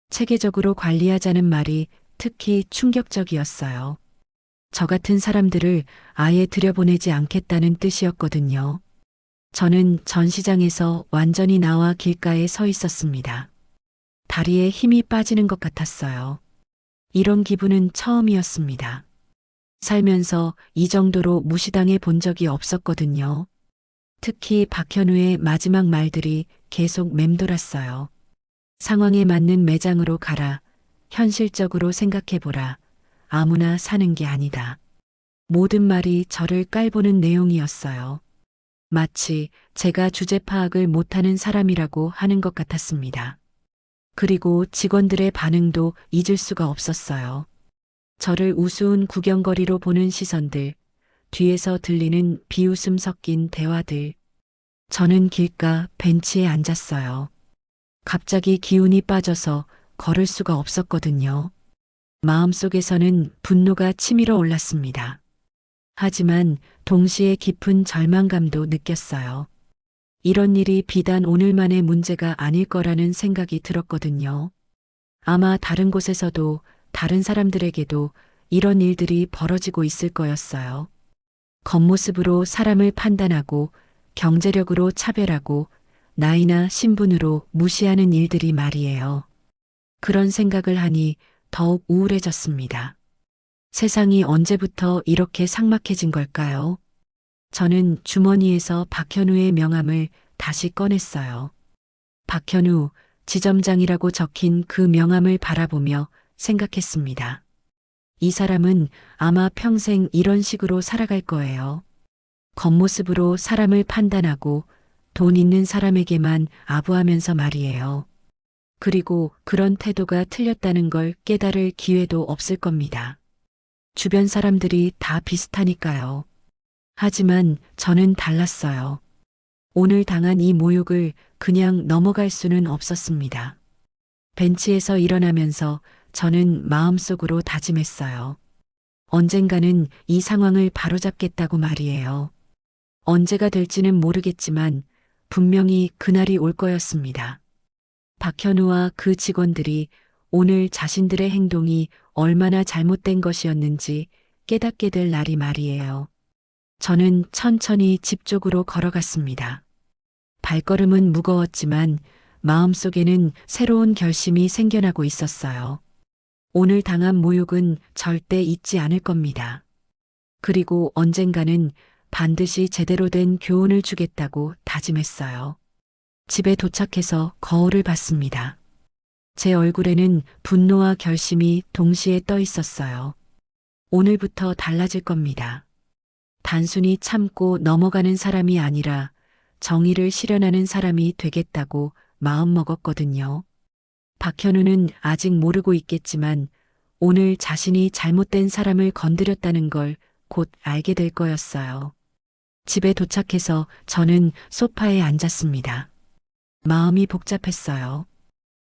체계적으로 관리하자는 말이 특히 충격적이었어요. 저 같은 사람들을 아예 들여보내지 않겠다는 뜻이었거든요. 저는 전시장에서 완전히 나와 길가에 서 있었습니다. 다리에 힘이 빠지는 것 같았어요. 이런 기분은 처음이었습니다. 살면서 이 정도로 무시당해 본 적이 없었거든요. 특히 박현우의 마지막 말들이 계속 맴돌았어요. 상황에 맞는 매장으로 가라. 현실적으로 생각해보라. 아무나 사는 게 아니다. 모든 말이 저를 깔보는 내용이었어요. 마치 제가 주제 파악을 못하는 사람이라고 하는 것 같았습니다. 그리고 직원들의 반응도 잊을 수가 없었어요. 저를 우스운 구경거리로 보는 시선들, 뒤에서 들리는 비웃음 섞인 대화들. 저는 길가 벤치에 앉았어요. 갑자기 기운이 빠져서 걸을 수가 없었거든요. 마음속에서는 분노가 치밀어 올랐습니다. 하지만 동시에 깊은 절망감도 느꼈어요. 이런 일이 비단 오늘만의 문제가 아닐 거라는 생각이 들었거든요. 아마 다른 곳에서도 다른 사람들에게도 이런 일들이 벌어지고 있을 거였어요. 겉모습으로 사람을 판단하고 경제력으로 차별하고 나이나 신분으로 무시하는 일들이 말이에요. 그런 생각을 하니 더욱 우울해졌습니다. 세상이 언제부터 이렇게 삭막해진 걸까요? 저는 주머니에서 박현우의 명함을 다시 꺼냈어요. 박현우, 지점장이라고 적힌 그 명함을 바라보며 생각했습니다. 이 사람은 아마 평생 이런 식으로 살아갈 거예요. 겉모습으로 사람을 판단하고 돈 있는 사람에게만 아부하면서 말이에요. 그리고 그런 태도가 틀렸다는 걸 깨달을 기회도 없을 겁니다. 주변 사람들이 다 비슷하니까요. 하지만 저는 달랐어요. 오늘 당한 이 모욕을 그냥 넘어갈 수는 없었습니다. 벤치에서 일어나면서 저는 마음속으로 다짐했어요. 언젠가는 이 상황을 바로잡겠다고 말이에요. 언제가 될지는 모르겠지만 분명히 그날이 올 거였습니다. 박현우와 그 직원들이 오늘 자신들의 행동이 얼마나 잘못된 것이었는지 깨닫게 될 날이 말이에요. 저는 천천히 집 쪽으로 걸어갔습니다. 발걸음은 무거웠지만 마음속에는 새로운 결심이 생겨나고 있었어요. 오늘 당한 모욕은 절대 잊지 않을 겁니다. 그리고 언젠가는 반드시 제대로 된 교훈을 주겠다고 다짐했어요. 집에 도착해서 거울을 봤습니다. 제 얼굴에는 분노와 결심이 동시에 떠 있었어요. 오늘부터 달라질 겁니다. 단순히 참고 넘어가는 사람이 아니라 정의를 실현하는 사람이 되겠다고 마음먹었거든요. 박현우는 아직 모르고 있겠지만 오늘 자신이 잘못된 사람을 건드렸다는 걸 곧 알게 될 거였어요. 집에 도착해서 저는 소파에 앉았습니다. 마음이 복잡했어요.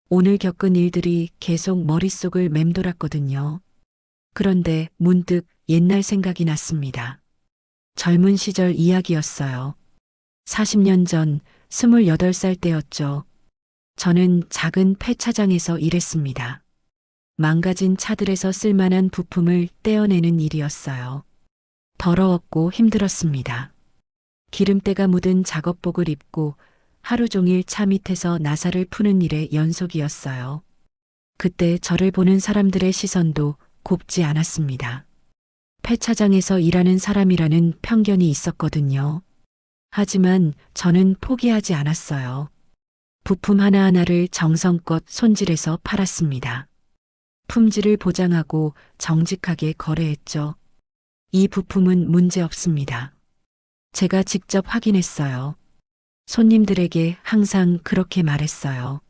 오늘 겪은 일들이 계속 머릿속을 맴돌았거든요. 그런데 문득 옛날 생각이 났습니다. 젊은 시절 이야기였어요. 40년 전 28살 때였죠. 저는 작은 폐차장에서 일했습니다. 망가진 차들에서 쓸만한 부품을 떼어내는 일이었어요. 더러웠고 힘들었습니다. 기름때가 묻은 작업복을 입고 하루 종일 차 밑에서 나사를 푸는 일의 연속이었어요. 그때 저를 보는 사람들의 시선도 곱지 않았습니다. 폐차장에서 일하는 사람이라는 편견이 있었거든요. 하지만 저는 포기하지 않았어요. 부품 하나하나를 정성껏 손질해서 팔았습니다. 품질을 보장하고 정직하게 거래했죠. 이 부품은 문제 없습니다. 제가 직접 확인했어요. 손님들에게 항상 그렇게 말했어요.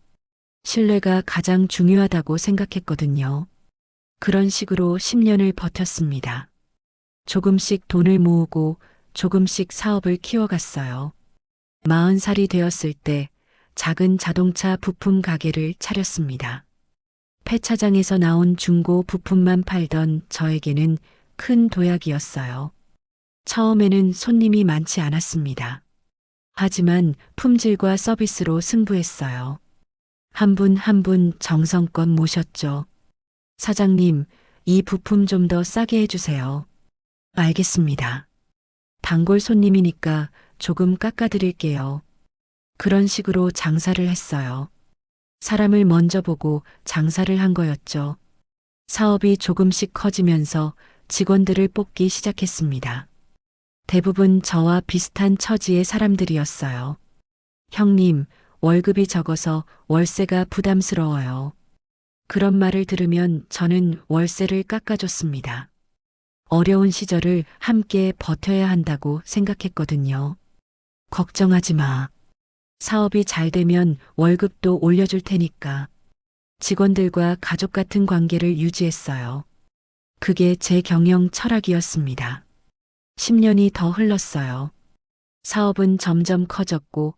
신뢰가 가장 중요하다고 생각했거든요. 그런 식으로 10년을 버텼습니다. 조금씩 돈을 모으고 조금씩 사업을 키워갔어요. 40살이 되었을 때 작은 자동차 부품 가게를 차렸습니다. 폐차장에서 나온 중고 부품만 팔던 저에게는 큰 도약이었어요. 처음에는 손님이 많지 않았습니다. 하지만 품질과 서비스로 승부했어요. 한 분 한 분 정성껏 모셨죠. 사장님, 이 부품 좀 더 싸게 해주세요. 알겠습니다. 단골 손님이니까 조금 깎아드릴게요. 그런 식으로 장사를 했어요. 사람을 먼저 보고 장사를 한 거였죠. 사업이 조금씩 커지면서 직원들을 뽑기 시작했습니다. 대부분 저와 비슷한 처지의 사람들이었어요. 형님, 월급이 적어서 월세가 부담스러워요. 그런 말을 들으면 저는 월세를 깎아줬습니다. 어려운 시절을 함께 버텨야 한다고 생각했거든요. 걱정하지 마. 사업이 잘 되면 월급도 올려줄 테니까. 직원들과 가족 같은 관계를 유지했어요. 그게 제 경영 철학이었습니다. 10년이 더 흘렀어요. 사업은 점점 커졌고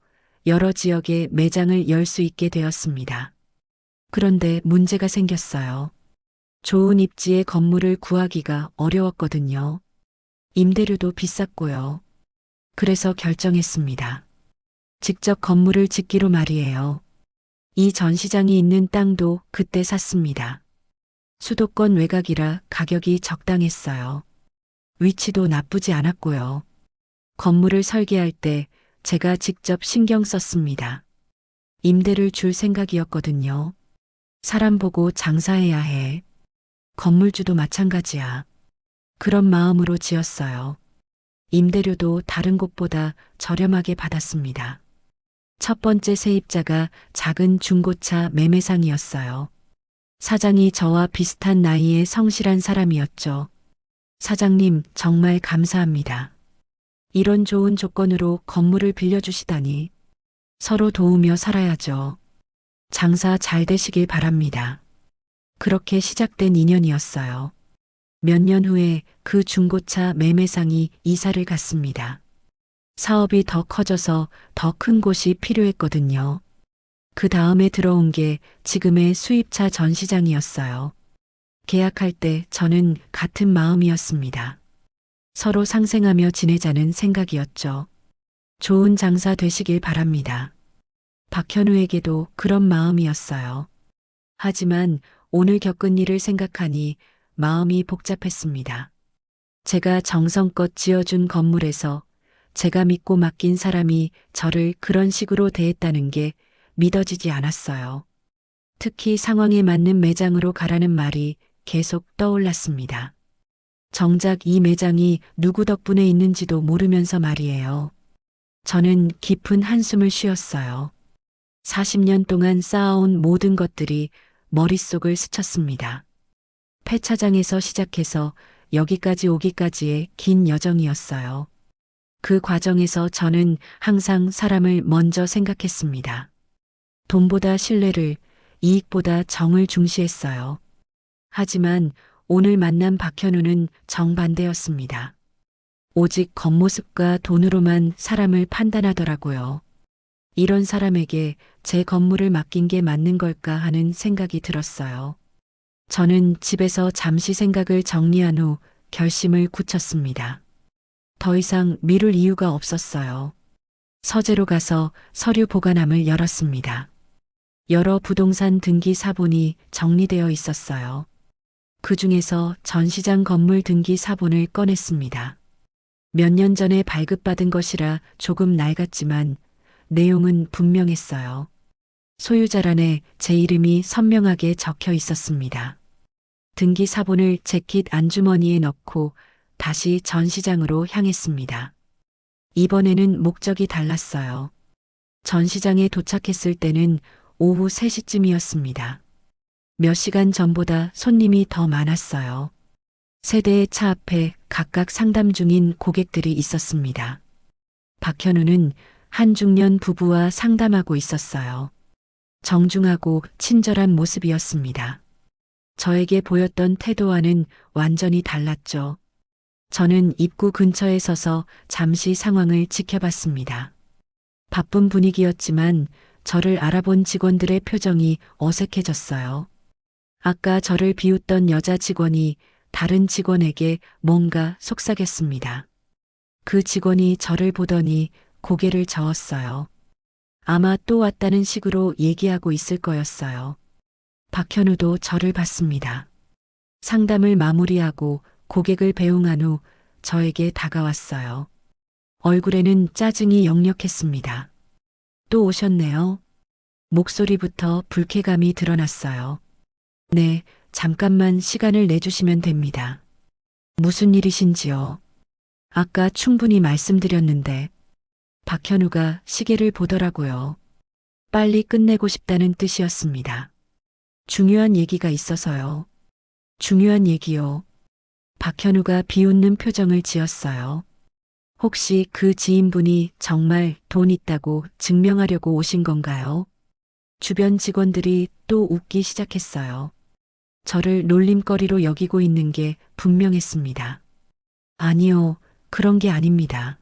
여러 지역에 매장을 열 수 있게 되었습니다. 그런데 문제가 생겼어요. 좋은 입지의 건물을 구하기가 어려웠거든요. 임대료도 비쌌고요. 그래서 결정했습니다. 직접 건물을 짓기로 말이에요. 이 전시장이 있는 땅도 그때 샀습니다. 수도권 외곽이라 가격이 적당했어요. 위치도 나쁘지 않았고요. 건물을 설계할 때 제가 직접 신경 썼습니다. 임대를 줄 생각이었거든요. 사람 보고 장사해야 해. 건물주도 마찬가지야. 그런 마음으로 지었어요. 임대료도 다른 곳보다 저렴하게 받았습니다. 첫 번째 세입자가 작은 중고차 매매상이었어요. 사장이 저와 비슷한 나이의 성실한 사람이었죠. 사장님, 정말 감사합니다. 이런 좋은 조건으로 건물을 빌려주시다니. 서로 도우며 살아야죠. 장사 잘 되시길 바랍니다. 그렇게 시작된 인연이었어요. 몇 년 후에 그 중고차 매매상이 이사를 갔습니다. 사업이 더 커져서 더 큰 곳이 필요했거든요. 그 다음에 들어온 게 지금의 수입차 전시장이었어요. 계약할 때 저는 같은 마음이었습니다. 서로 상생하며 지내자는 생각이었죠. 좋은 장사 되시길 바랍니다. 박현우에게도 그런 마음이었어요. 하지만 오늘 겪은 일을 생각하니 마음이 복잡했습니다. 제가 정성껏 지어준 건물에서 제가 믿고 맡긴 사람이 저를 그런 식으로 대했다는 게 믿어지지 않았어요. 특히 상황에 맞는 매장으로 가라는 말이 계속 떠올랐습니다. 정작 이 매장이 누구 덕분에 있는지도 모르면서 말이에요. 저는 깊은 한숨을 쉬었어요. 40년 동안 쌓아온 모든 것들이 머릿속을 스쳤습니다. 폐차장에서 시작해서 여기까지 오기까지의 긴 여정이었어요. 그 과정에서 저는 항상 사람을 먼저 생각했습니다. 돈보다 신뢰를, 이익보다 정을 중시했어요. 하지만 오늘 만난 박현우는 정반대였습니다. 오직 겉모습과 돈으로만 사람을 판단하더라고요. 이런 사람에게 제 건물을 맡긴 게 맞는 걸까 하는 생각이 들었어요. 저는 집에서 잠시 생각을 정리한 후 결심을 굳혔습니다. 더 이상 미룰 이유가 없었어요. 서재로 가서 서류 보관함을 열었습니다. 여러 부동산 등기 사본이 정리되어 있었어요. 그 중에서 전시장 건물 등기 사본을 꺼냈습니다. 몇 년 전에 발급받은 것이라 조금 낡았지만 내용은 분명했어요. 소유자란에 제 이름이 선명하게 적혀 있었습니다. 등기 사본을 재킷 안주머니에 넣고 다시 전시장으로 향했습니다. 이번에는 목적이 달랐어요. 전시장에 도착했을 때는 오후 3시쯤이었습니다. 몇 시간 전보다 손님이 더 많았어요. 세 대의 차 앞에 각각 상담 중인 고객들이 있었습니다. 박현우는 한 중년 부부와 상담하고 있었어요. 정중하고 친절한 모습이었습니다. 저에게 보였던 태도와는 완전히 달랐죠. 저는 입구 근처에 서서 잠시 상황을 지켜봤습니다. 바쁜 분위기였지만 저를 알아본 직원들의 표정이 어색해졌어요. 아까 저를 비웃던 여자 직원이 다른 직원에게 뭔가 속삭였습니다. 그 직원이 저를 보더니 고개를 저었어요. 아마 또 왔다는 식으로 얘기하고 있을 거였어요. 박현우도 저를 봤습니다. 상담을 마무리하고 고객을 배웅한 후 저에게 다가왔어요. 얼굴에는 짜증이 역력했습니다. 또 오셨네요. 목소리부터 불쾌감이 드러났어요. 네, 잠깐만 시간을 내주시면 됩니다. 무슨 일이신지요? 아까 충분히 말씀드렸는데 박현우가 시계를 보더라고요. 빨리 끝내고 싶다는 뜻이었습니다. 중요한 얘기가 있어서요. 중요한 얘기요. 박현우가 비웃는 표정을 지었어요. 혹시 그 지인분이 정말 돈 있다고 증명하려고 오신 건가요? 주변 직원들이 또 웃기 시작했어요. 저를 놀림거리로 여기고 있는 게 분명했습니다. 아니요, 그런 게 아닙니다.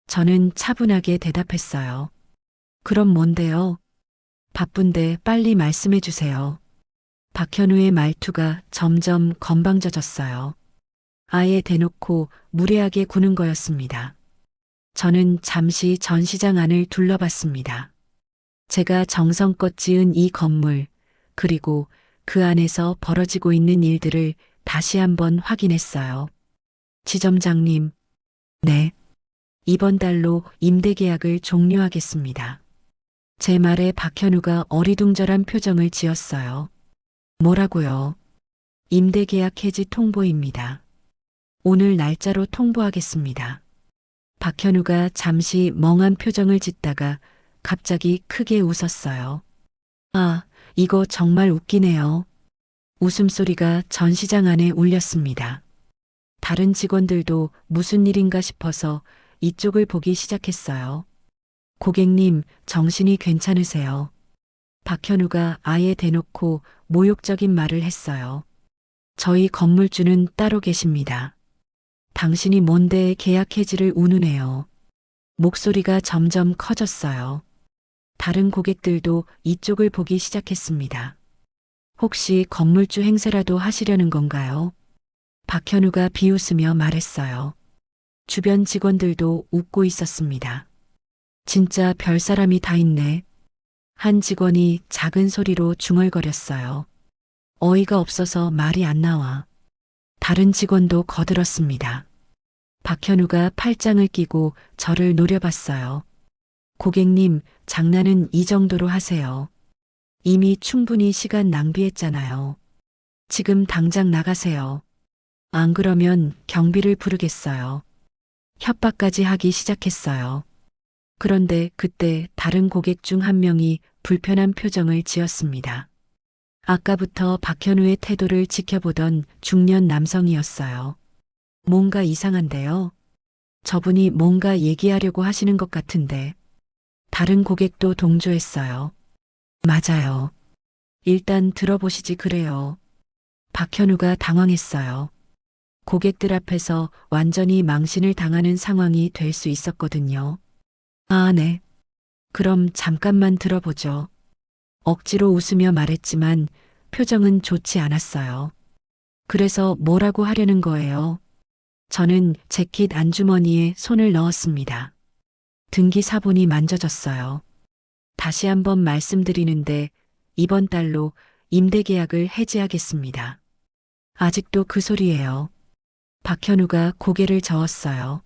저는 차분하게 대답했어요. 그럼 뭔데요? 바쁜데 빨리 말씀해 주세요. 박현우의 말투가 점점 건방져졌어요. 아예 대놓고 무례하게 구는 거였습니다. 저는 잠시 전시장 안을 둘러봤습니다. 제가 정성껏 지은 이 건물, 그리고 그 안에서 벌어지고 있는 일들을 다시 한번 확인했어요. 지점장님, 네. 이번 달로 임대 계약을 종료하겠습니다. 제 말에 박현우가 어리둥절한 표정을 지었어요. 뭐라고요? 임대 계약 해지 통보입니다. 오늘 날짜로 통보하겠습니다. 박현우가 잠시 멍한 표정을 짓다가 갑자기 크게 웃었어요. 아, 이거 정말 웃기네요. 웃음소리가 전시장 안에 울렸습니다. 다른 직원들도 무슨 일인가 싶어서 이쪽을 보기 시작했어요. 고객님, 정신이 괜찮으세요? 박현우가 아예 대놓고 모욕적인 말을 했어요. 저희 건물주는 따로 계십니다. 당신이 뭔데 계약 해지를 운운해요. 목소리가 점점 커졌어요. 다른 고객들도 이쪽을 보기 시작했습니다. 혹시 건물주 행세라도 하시려는 건가요? 박현우가 비웃으며 말했어요. 주변 직원들도 웃고 있었습니다. 진짜 별 사람이 다 있네. 한 직원이 작은 소리로 중얼거렸어요. 어이가 없어서 말이 안 나와. 다른 직원도 거들었습니다. 박현우가 팔짱을 끼고 저를 노려봤어요. 고객님, 장난은 이 정도로 하세요. 이미 충분히 시간 낭비했잖아요. 지금 당장 나가세요. 안 그러면 경비를 부르겠어요. 협박까지 하기 시작했어요. 그런데 그때 다른 고객 중 한 명이 불편한 표정을 지었습니다. 아까부터 박현우의 태도를 지켜보던 중년 남성이었어요. 뭔가 이상한데요. 저분이 뭔가 얘기하려고 하시는 것 같은데. 다른 고객도 동조했어요. 맞아요. 일단 들어보시지 그래요. 박현우가 당황했어요. 고객들 앞에서 완전히 망신을 당하는 상황이 될 수 있었거든요. 아, 네. 그럼 잠깐만 들어보죠. 억지로 웃으며 말했지만 표정은 좋지 않았어요. 그래서 뭐라고 하려는 거예요? 저는 재킷 안주머니에 손을 넣었습니다. 등기 사본이 만져졌어요. 다시 한번 말씀드리는데 이번 달로 임대 계약을 해지하겠습니다. 아직도 그 소리예요. 박현우가 고개를 저었어요.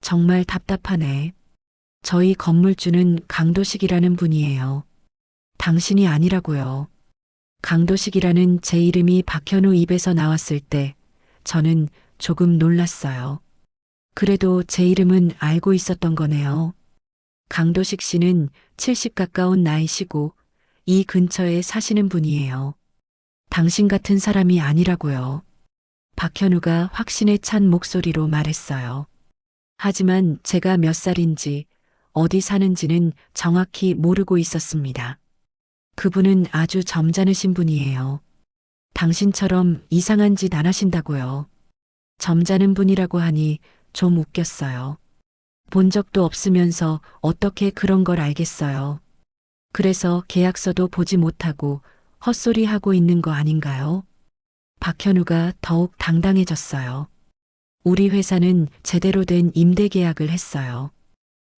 정말 답답하네. 저희 건물주는 강도식이라는 분이에요. 당신이 아니라고요. 강도식이라는 제 이름이 박현우 입에서 나왔을 때 저는 조금 놀랐어요. 그래도 제 이름은 알고 있었던 거네요. 강도식 씨는 70 가까운 나이시고 이 근처에 사시는 분이에요. 당신 같은 사람이 아니라고요. 박현우가 확신에 찬 목소리로 말했어요. 하지만 제가 몇 살인지 어디 사는지는 정확히 모르고 있었습니다. 그분은 아주 점잖으신 분이에요. 당신처럼 이상한 짓 안 하신다고요. 점잖은 분이라고 하니 좀 웃겼어요. 본 적도 없으면서 어떻게 그런 걸 알겠어요. 그래서 계약서도 보지 못하고 헛소리하고 있는 거 아닌가요? 박현우가 더욱 당당해졌어요. 우리 회사는 제대로 된 임대 계약을 했어요.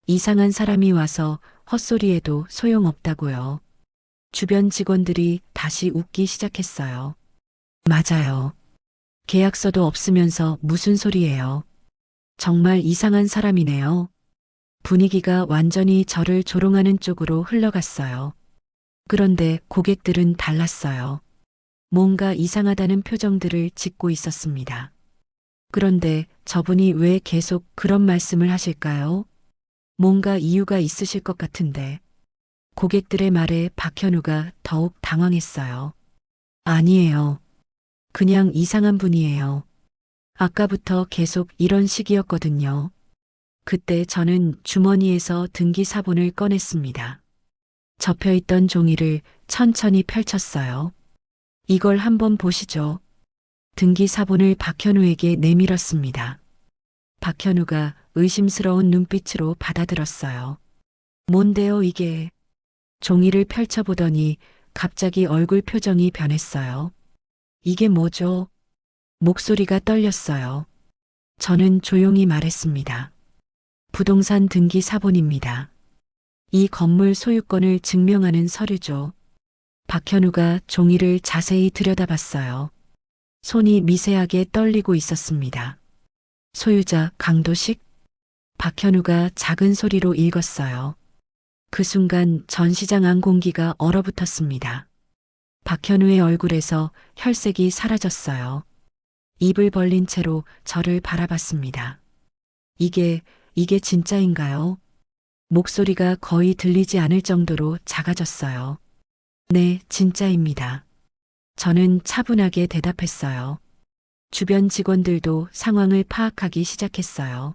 이상한 사람이 와서 헛소리해도 소용없다고요. 주변 직원들이 다시 웃기 시작했어요. 맞아요. 계약서도 없으면서 무슨 소리예요. 정말 이상한 사람이네요. 분위기가 완전히 저를 조롱하는 쪽으로 흘러갔어요. 그런데 고객들은 달랐어요. 뭔가 이상하다는 표정들을 짓고 있었습니다. 그런데 저분이 왜 계속 그런 말씀을 하실까요? 뭔가 이유가 있으실 것 같은데. 고객들의 말에 박현우가 더욱 당황했어요. 아니에요. 그냥 이상한 분이에요. 아까부터 계속 이런 식이었거든요. 그때 저는 주머니에서 등기 사본을 꺼냈습니다. 접혀있던 종이를 천천히 펼쳤어요. 이걸 한번 보시죠. 등기 사본을 박현우에게 내밀었습니다. 박현우가 의심스러운 눈빛으로 받아들었어요. 뭔데요, 이게? 종이를 펼쳐보더니 갑자기 얼굴 표정이 변했어요. 이게 뭐죠? 목소리가 떨렸어요. 저는 조용히 말했습니다. 부동산 등기 사본입니다. 이 건물 소유권을 증명하는 서류죠. 박현우가 종이를 자세히 들여다봤어요. 손이 미세하게 떨리고 있었습니다. 소유자 강도식? 박현우가 작은 소리로 읽었어요. 그 순간 전시장 안 공기가 얼어붙었습니다. 박현우의 얼굴에서 혈색이 사라졌어요. 입을 벌린 채로 저를 바라봤습니다. 이게 진짜인가요? 목소리가 거의 들리지 않을 정도로 작아졌어요. 네, 진짜입니다. 저는 차분하게 대답했어요. 주변 직원들도 상황을 파악하기 시작했어요.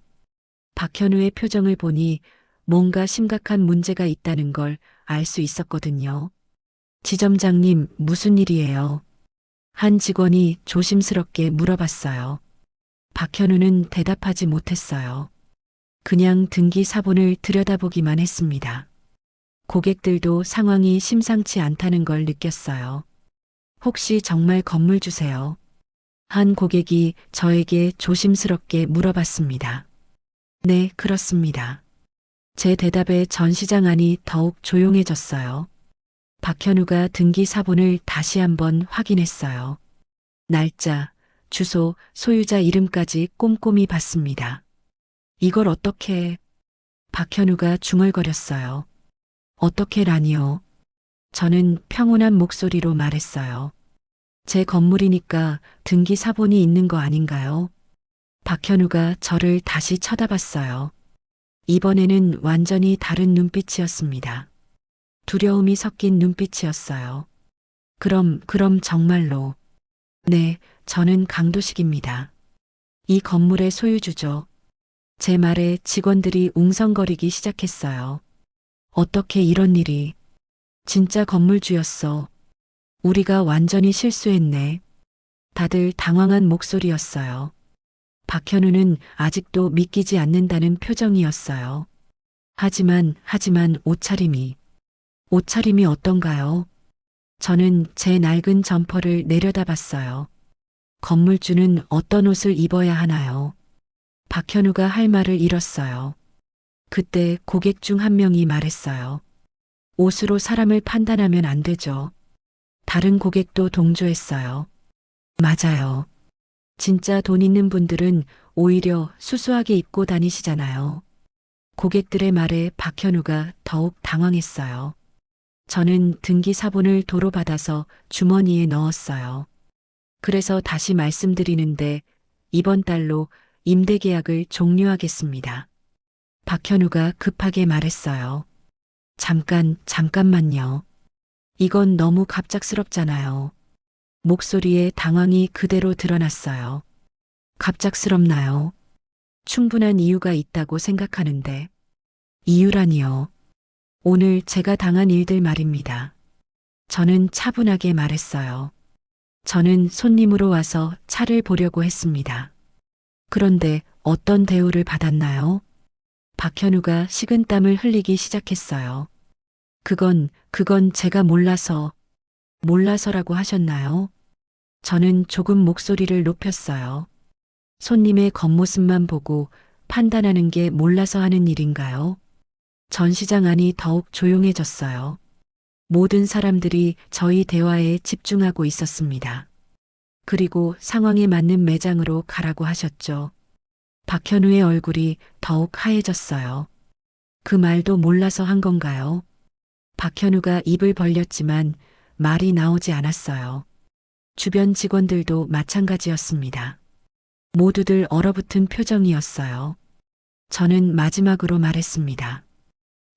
박현우의 표정을 보니 뭔가 심각한 문제가 있다는 걸 알 수 있었거든요. 지점장님, 무슨 일이에요? 한 직원이 조심스럽게 물어봤어요. 박현우는 대답하지 못했어요. 그냥 등기 사본을 들여다보기만 했습니다. 고객들도 상황이 심상치 않다는 걸 느꼈어요. 혹시 정말 건물 주세요? 한 고객이 저에게 조심스럽게 물어봤습니다. 네, 그렇습니다. 제 대답에 전 시장 안이 더욱 조용해졌어요. 박현우가 등기 사본을 다시 한번 확인했어요. 날짜, 주소, 소유자 이름까지 꼼꼼히 봤습니다. 이걸 어떻게... 박현우가 중얼거렸어요. 어떻게라니요? 저는 평온한 목소리로 말했어요. 제 건물이니까 등기 사본이 있는 거 아닌가요? 박현우가 저를 다시 쳐다봤어요. 이번에는 완전히 다른 눈빛이었습니다. 두려움이 섞인 눈빛이었어요. 그럼 정말로. 네, 저는 강도식입니다. 이 건물의 소유주죠. 제 말에 직원들이 웅성거리기 시작했어요. 어떻게 이런 일이. 진짜 건물주였어. 우리가 완전히 실수했네. 다들 당황한 목소리였어요. 박현우는 아직도 믿기지 않는다는 표정이었어요. 하지만 옷차림이 어떤가요? 저는 제 낡은 점퍼를 내려다봤어요. 건물주는 어떤 옷을 입어야 하나요? 박현우가 할 말을 잃었어요. 그때 고객 중 한 명이 말했어요. 옷으로 사람을 판단하면 안 되죠. 다른 고객도 동조했어요. 맞아요. 진짜 돈 있는 분들은 오히려 수수하게 입고 다니시잖아요. 고객들의 말에 박현우가 더욱 당황했어요. 저는 등기 사본을 도로 받아서 주머니에 넣었어요. 그래서 다시 말씀드리는데 이번 달로 임대 계약을 종료하겠습니다. 박현우가 급하게 말했어요. 잠깐만요. 이건 너무 갑작스럽잖아요. 목소리에 당황이 그대로 드러났어요. 갑작스럽나요? 충분한 이유가 있다고 생각하는데. 이유라니요. 오늘 제가 당한 일들 말입니다. 저는 차분하게 말했어요. 저는 손님으로 와서 차를 보려고 했습니다. 그런데 어떤 대우를 받았나요? 박현우가 식은땀을 흘리기 시작했어요. 그건 제가 몰라서라고 하셨나요? 저는 조금 목소리를 높였어요. 손님의 겉모습만 보고 판단하는 게 몰라서 하는 일인가요? 전시장 안이 더욱 조용해졌어요. 모든 사람들이 저희 대화에 집중하고 있었습니다. 그리고 상황에 맞는 매장으로 가라고 하셨죠. 박현우의 얼굴이 더욱 하얘졌어요. 그 말도 몰라서 한 건가요? 박현우가 입을 벌렸지만 말이 나오지 않았어요. 주변 직원들도 마찬가지였습니다. 모두들 얼어붙은 표정이었어요. 저는 마지막으로 말했습니다.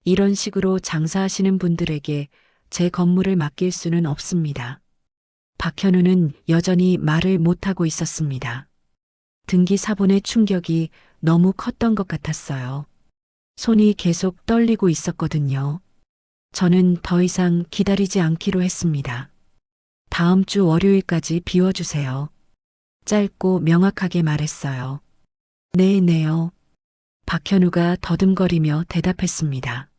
이런 식으로 장사하시는 분들에게 제 건물을 맡길 수는 없습니다. 박현우는 여전히 말을 못하고 있었습니다. 등기 사본의 충격이 너무 컸던 것 같았어요. 손이 계속 떨리고 있었거든요. 저는 더 이상 기다리지 않기로 했습니다. 다음 주 월요일까지 비워주세요. 짧고 명확하게 말했어요. 네요. 박현우가 더듬거리며 대답했습니다.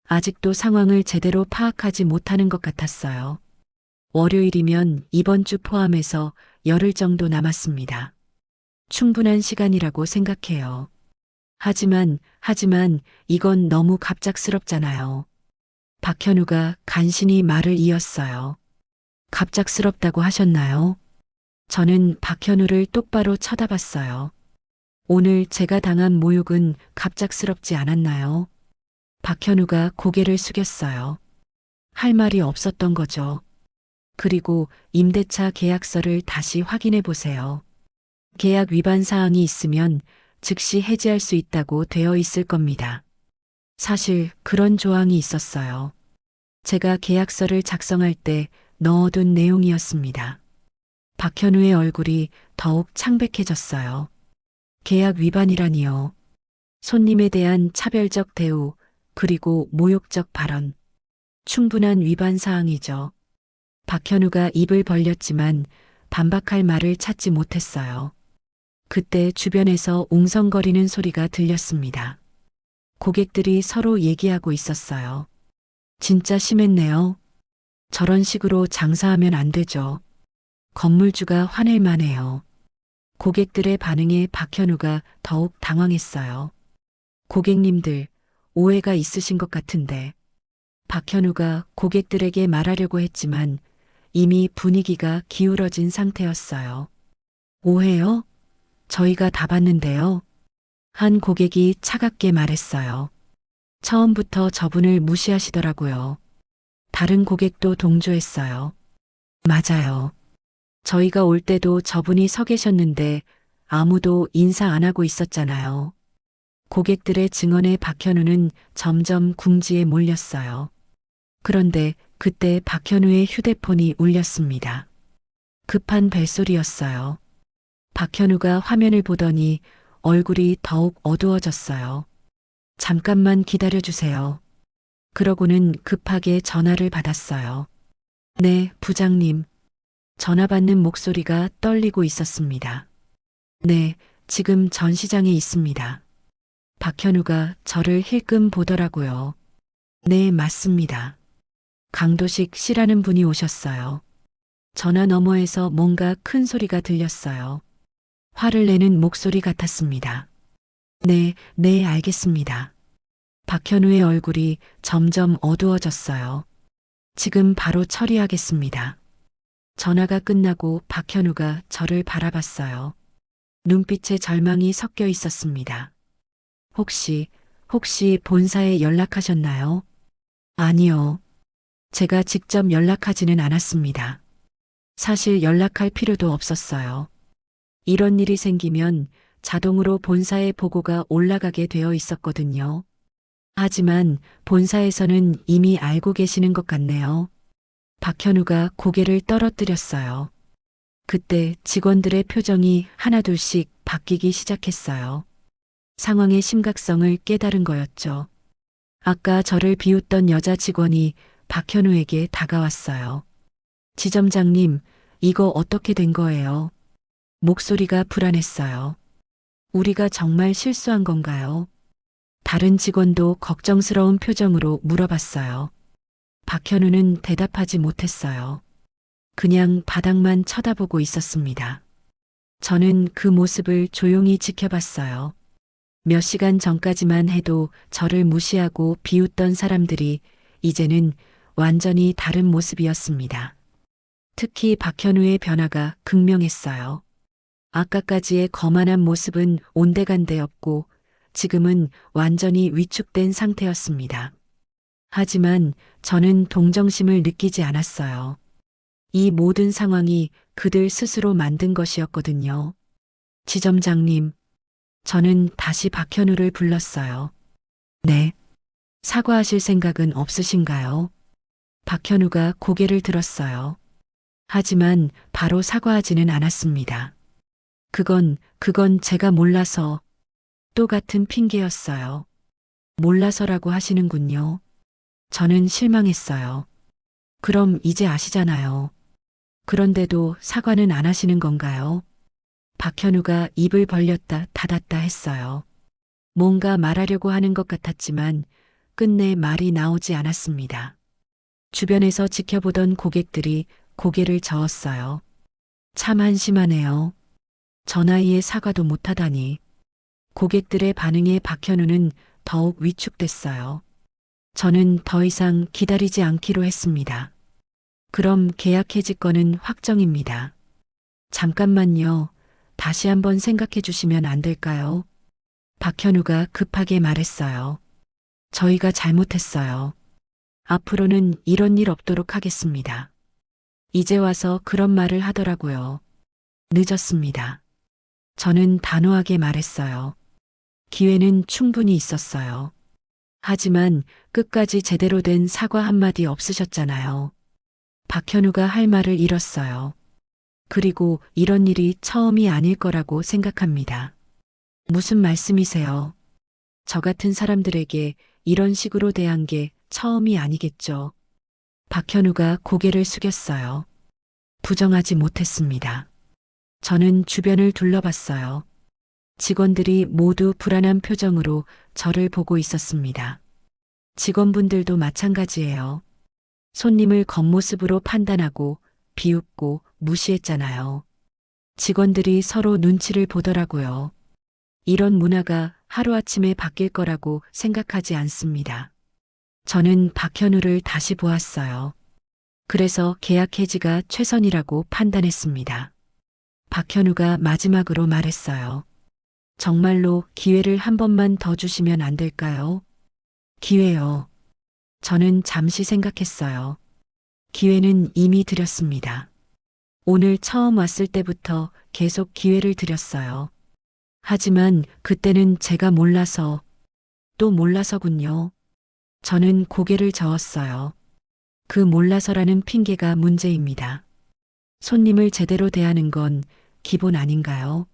아직도 상황을 제대로 파악하지 못하는 것 같았어요. 월요일이면 이번 주 포함해서 열흘 정도 남았습니다. 충분한 시간이라고 생각해요. 하지만 이건 너무 갑작스럽잖아요. 박현우가 간신히 말을 이었어요. 갑작스럽다고 하셨나요? 저는 박현우를 똑바로 쳐다봤어요. 오늘 제가 당한 모욕은 갑작스럽지 않았나요? 박현우가 고개를 숙였어요. 할 말이 없었던 거죠. 그리고 임대차 계약서를 다시 확인해 보세요. 계약 위반 사항이 있으면 즉시 해지할 수 있다고 되어 있을 겁니다. 사실 그런 조항이 있었어요. 제가 계약서를 작성할 때 넣어둔 내용이었습니다. 박현우의 얼굴이 더욱 창백해졌어요. 계약 위반이라니요. 손님에 대한 차별적 대우, 그리고 모욕적 발언. 충분한 위반 사항이죠. 박현우가 입을 벌렸지만 반박할 말을 찾지 못했어요. 그때 주변에서 웅성거리는 소리가 들렸습니다. 고객들이 서로 얘기하고 있었어요. 진짜 심했네요. 저런 식으로 장사하면 안 되죠. 건물주가 화낼 만해요. 고객들의 반응에 박현우가 더욱 당황했어요. 고객님들, 오해가 있으신 것 같은데. 박현우가 고객들에게 말하려고 했지만 이미 분위기가 기울어진 상태였어요. 오해요? 저희가 다 봤는데요. 한 고객이 차갑게 말했어요. 처음부터 저분을 무시하시더라고요. 다른 고객도 동조했어요. 맞아요. 저희가 올 때도 저분이 서 계셨는데 아무도 인사 안 하고 있었잖아요. 고객들의 증언에 박현우는 점점 궁지에 몰렸어요. 그런데 그때 박현우의 휴대폰이 울렸습니다. 급한 벨소리였어요. 박현우가 화면을 보더니 얼굴이 더욱 어두워졌어요. 잠깐만 기다려주세요. 그러고는 급하게 전화를 받았어요. 네, 부장님. 전화 받는 목소리가 떨리고 있었습니다. 네, 지금 전시장에 있습니다. 박현우가 저를 힐끔 보더라고요. 네, 맞습니다. 강도식 씨라는 분이 오셨어요. 전화 너머에서 뭔가 큰 소리가 들렸어요. 화를 내는 목소리 같았습니다. 네, 네, 알겠습니다. 박현우의 얼굴이 점점 어두워졌어요. 지금 바로 처리하겠습니다. 전화가 끝나고 박현우가 저를 바라봤어요. 눈빛에 절망이 섞여 있었습니다. 혹시 본사에 연락하셨나요? 아니요. 제가 직접 연락하지는 않았습니다. 사실 연락할 필요도 없었어요. 이런 일이 생기면 자동으로 본사에 보고가 올라가게 되어 있었거든요. 하지만 본사에서는 이미 알고 계시는 것 같네요. 박현우가 고개를 떨어뜨렸어요. 그때 직원들의 표정이 하나둘씩 바뀌기 시작했어요. 상황의 심각성을 깨달은 거였죠. 아까 저를 비웃던 여자 직원이 박현우에게 다가왔어요. 지점장님, 이거 어떻게 된 거예요? 목소리가 불안했어요. 우리가 정말 실수한 건가요? 다른 직원도 걱정스러운 표정으로 물어봤어요. 박현우는 대답하지 못했어요. 그냥 바닥만 쳐다보고 있었습니다. 저는 그 모습을 조용히 지켜봤어요. 몇 시간 전까지만 해도 저를 무시하고 비웃던 사람들이 이제는 완전히 다른 모습이었습니다. 특히 박현우의 변화가 극명했어요. 아까까지의 거만한 모습은 온데간데 없고 지금은 완전히 위축된 상태였습니다. 하지만 저는 동정심을 느끼지 않았어요. 이 모든 상황이 그들 스스로 만든 것이었거든요. 지점장님, 저는 다시 박현우를 불렀어요. 네. 사과하실 생각은 없으신가요? 박현우가 고개를 들었어요. 하지만 바로 사과하지는 않았습니다. 그건 제가 몰라서 또 같은 핑계였어요. 몰라서라고 하시는군요. 저는 실망했어요. 그럼 이제 아시잖아요. 그런데도 사과는 안 하시는 건가요? 박현우가 입을 벌렸다 닫았다 했어요. 뭔가 말하려고 하는 것 같았지만 끝내 말이 나오지 않았습니다. 주변에서 지켜보던 고객들이 고개를 저었어요. 참 한심하네요. 저 나이에 사과도 못하다니. 고객들의 반응에 박현우는 더욱 위축됐어요. 저는 더 이상 기다리지 않기로 했습니다. 그럼 계약 해지 건은 확정입니다. 잠깐만요. 다시 한번 생각해 주시면 안 될까요? 박현우가 급하게 말했어요. 저희가 잘못했어요. 앞으로는 이런 일 없도록 하겠습니다. 이제 와서 그런 말을 하더라고요. 늦었습니다. 저는 단호하게 말했어요. 기회는 충분히 있었어요. 하지만 끝까지 제대로 된 사과 한마디 없으셨잖아요. 박현우가 할 말을 잃었어요. 그리고 이런 일이 처음이 아닐 거라고 생각합니다. 무슨 말씀이세요? 저 같은 사람들에게 이런 식으로 대한 게 처음이 아니겠죠. 박현우가 고개를 숙였어요. 부정하지 못했습니다. 저는 주변을 둘러봤어요. 직원들이 모두 불안한 표정으로 저를 보고 있었습니다. 직원분들도 마찬가지예요. 손님을 겉모습으로 판단하고 비웃고 무시했잖아요. 직원들이 서로 눈치를 보더라고요. 이런 문화가 하루아침에 바뀔 거라고 생각하지 않습니다. 저는 박현우를 다시 보았어요. 그래서 계약 해지가 최선이라고 판단했습니다. 박현우가 마지막으로 말했어요. 정말로 기회를 한 번만 더 주시면 안 될까요? 기회요. 저는 잠시 생각했어요. 기회는 이미 드렸습니다. 오늘 처음 왔을 때부터 계속 기회를 드렸어요. 하지만 그때는 제가 몰라서, 또 몰라서군요. 저는 고개를 저었어요. 그 몰라서라는 핑계가 문제입니다. 손님을 제대로 대하는 건 기본 아닌가요?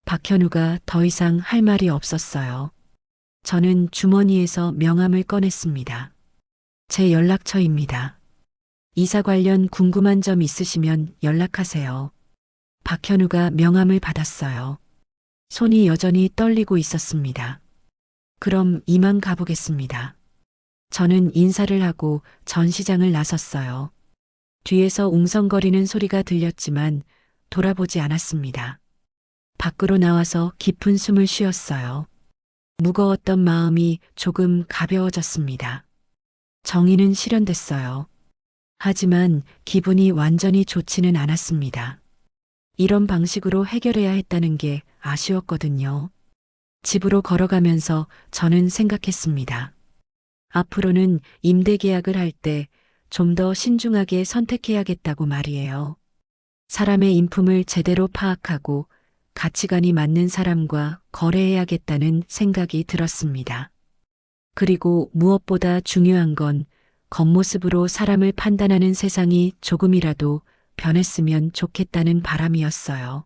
박현우가 더 이상 할 말이 없었어요. 저는 주머니에서 명함을 꺼냈습니다. 제 연락처입니다. 이사 관련 궁금한 점 있으시면 연락하세요. 박현우가 명함을 받았어요. 손이 여전히 떨리고 있었습니다. 그럼 이만 가보겠습니다. 저는 인사를 하고 전시장을 나섰어요. 뒤에서 웅성거리는 소리가 들렸지만 돌아보지 않았습니다. 밖으로 나와서 깊은 숨을 쉬었어요. 무거웠던 마음이 조금 가벼워졌습니다. 정의는 실현됐어요. 하지만 기분이 완전히 좋지는 않았습니다. 이런 방식으로 해결해야 했다는 게 아쉬웠거든요. 집으로 걸어가면서 저는 생각했습니다. 앞으로는 임대 계약을 할 때 좀 더 신중하게 선택해야겠다고 말이에요. 사람의 인품을 제대로 파악하고 가치관이 맞는 사람과 거래해야겠다는 생각이 들었습니다. 그리고 무엇보다 중요한 건 겉모습으로 사람을 판단하는 세상이 조금이라도 변했으면 좋겠다는 바람이었어요.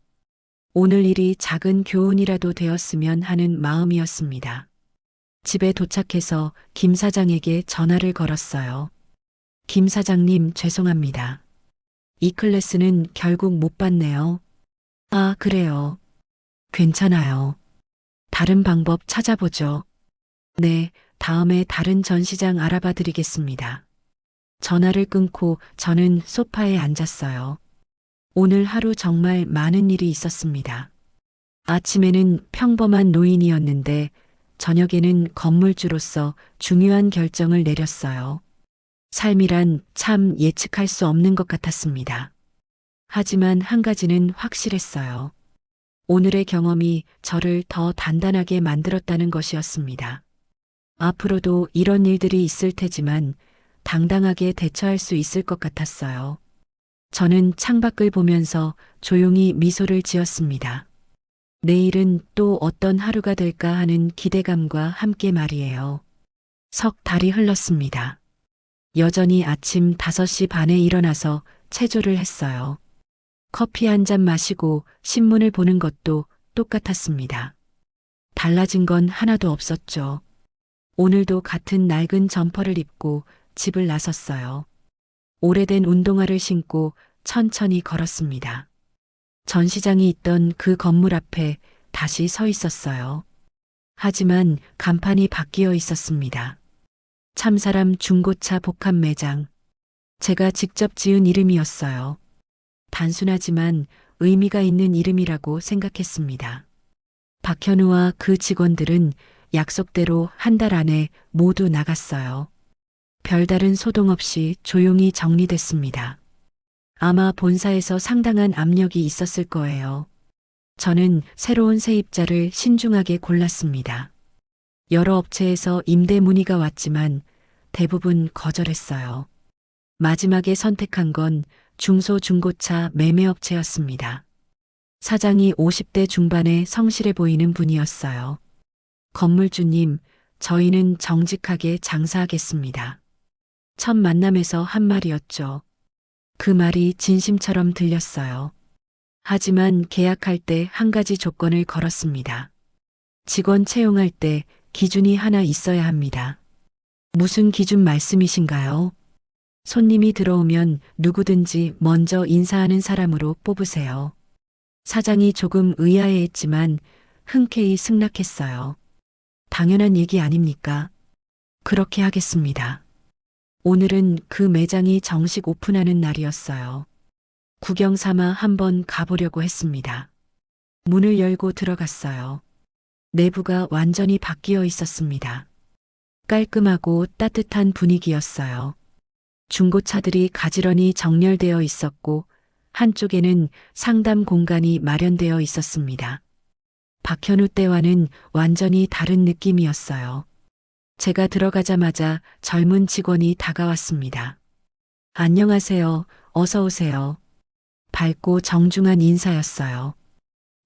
오늘 일이 작은 교훈이라도 되었으면 하는 마음이었습니다. 집에 도착해서 김 사장에게 전화를 걸었어요. 김 사장님, 죄송합니다. 이 클래스는 결국 못 받네요. 아, 그래요. 괜찮아요. 다른 방법 찾아보죠. 네, 다음에 다른 전시장 알아봐 드리겠습니다. 전화를 끊고 저는 소파에 앉았어요. 오늘 하루 정말 많은 일이 있었습니다. 아침에는 평범한 노인이었는데 저녁에는 건물주로서 중요한 결정을 내렸어요. 삶이란 참 예측할 수 없는 것 같았습니다. 하지만 한 가지는 확실했어요. 오늘의 경험이 저를 더 단단하게 만들었다는 것이었습니다. 앞으로도 이런 일들이 있을 테지만 당당하게 대처할 수 있을 것 같았어요. 저는 창밖을 보면서 조용히 미소를 지었습니다. 내일은 또 어떤 하루가 될까 하는 기대감과 함께 말이에요. 석 달이 흘렀습니다. 여전히 아침 5시 반에 일어나서 체조를 했어요. 커피 한 잔 마시고 신문을 보는 것도 똑같았습니다. 달라진 건 하나도 없었죠. 오늘도 같은 낡은 점퍼를 입고 집을 나섰어요. 오래된 운동화를 신고 천천히 걸었습니다. 전시장이 있던 그 건물 앞에 다시 서 있었어요. 하지만 간판이 바뀌어 있었습니다. 참사람 중고차 복합 매장. 제가 직접 지은 이름이었어요. 단순하지만 의미가 있는 이름이라고 생각했습니다. 박현우와 그 직원들은 약속대로 한 달 안에 모두 나갔어요. 별다른 소동 없이 조용히 정리됐습니다. 아마 본사에서 상당한 압력이 있었을 거예요. 저는 새로운 세입자를 신중하게 골랐습니다. 여러 업체에서 임대 문의가 왔지만 대부분 거절했어요. 마지막에 선택한 건 중소중고차 매매업체였습니다. 사장이 50대 중반의 성실해 보이는 분이었어요. 건물주님, 저희는 정직하게 장사하겠습니다. 첫 만남에서 한 말이었죠. 그 말이 진심처럼 들렸어요. 하지만 계약할 때 한 가지 조건을 걸었습니다. 직원 채용할 때 기준이 하나 있어야 합니다. 무슨 기준 말씀이신가요? 손님이 들어오면 누구든지 먼저 인사하는 사람으로 뽑으세요. 사장이 조금 의아해했지만 흔쾌히 승낙했어요. 당연한 얘기 아닙니까? 그렇게 하겠습니다. 오늘은 그 매장이 정식 오픈하는 날이었어요. 구경 삼아 한번 가보려고 했습니다. 문을 열고 들어갔어요. 내부가 완전히 바뀌어 있었습니다. 깔끔하고 따뜻한 분위기였어요. 중고차들이 가지런히 정렬되어 있었고 한쪽에는 상담 공간이 마련되어 있었습니다. 박현우 때와는 완전히 다른 느낌이었어요. 제가 들어가자마자 젊은 직원이 다가왔습니다. 안녕하세요. 어서 오세요. 밝고 정중한 인사였어요.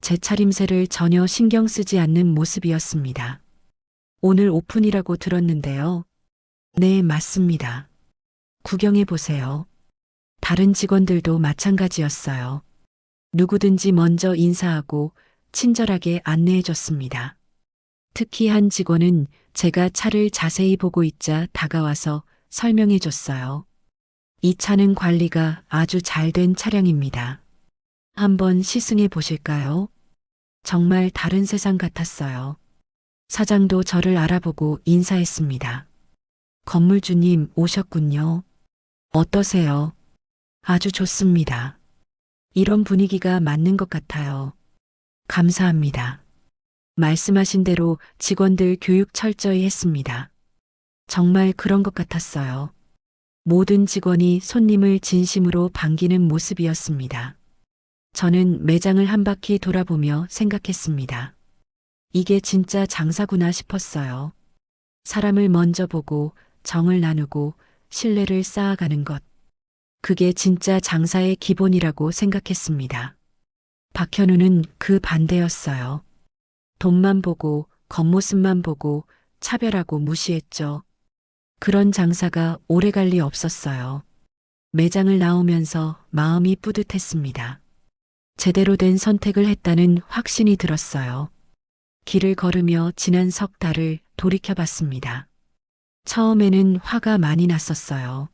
제 차림새를 전혀 신경 쓰지 않는 모습이었습니다. 오늘 오픈이라고 들었는데요. 네, 맞습니다. 구경해 보세요. 다른 직원들도 마찬가지였어요. 누구든지 먼저 인사하고 친절하게 안내해 줬습니다. 특히 한 직원은 제가 차를 자세히 보고 있자 다가와서 설명해 줬어요. 이 차는 관리가 아주 잘 된 차량입니다. 한번 시승해 보실까요? 정말 다른 세상 같았어요. 사장도 저를 알아보고 인사했습니다. 건물주님 오셨군요. 어떠세요? 아주 좋습니다. 이런 분위기가 맞는 것 같아요. 감사합니다. 말씀하신 대로 직원들 교육 철저히 했습니다. 정말 그런 것 같았어요. 모든 직원이 손님을 진심으로 반기는 모습이었습니다. 저는 매장을 한 바퀴 돌아보며 생각했습니다. 이게 진짜 장사구나 싶었어요. 사람을 먼저 보고 정을 나누고 신뢰를 쌓아가는 것. 그게 진짜 장사의 기본이라고 생각했습니다. 박현우는 그 반대였어요. 돈만 보고 겉모습만 보고 차별하고 무시했죠. 그런 장사가 오래갈 리 없었어요. 매장을 나오면서 마음이 뿌듯했습니다. 제대로 된 선택을 했다는 확신이 들었어요. 길을 걸으며 지난 석 달을 돌이켜봤습니다. 처음에는 화가 많이 났었어요.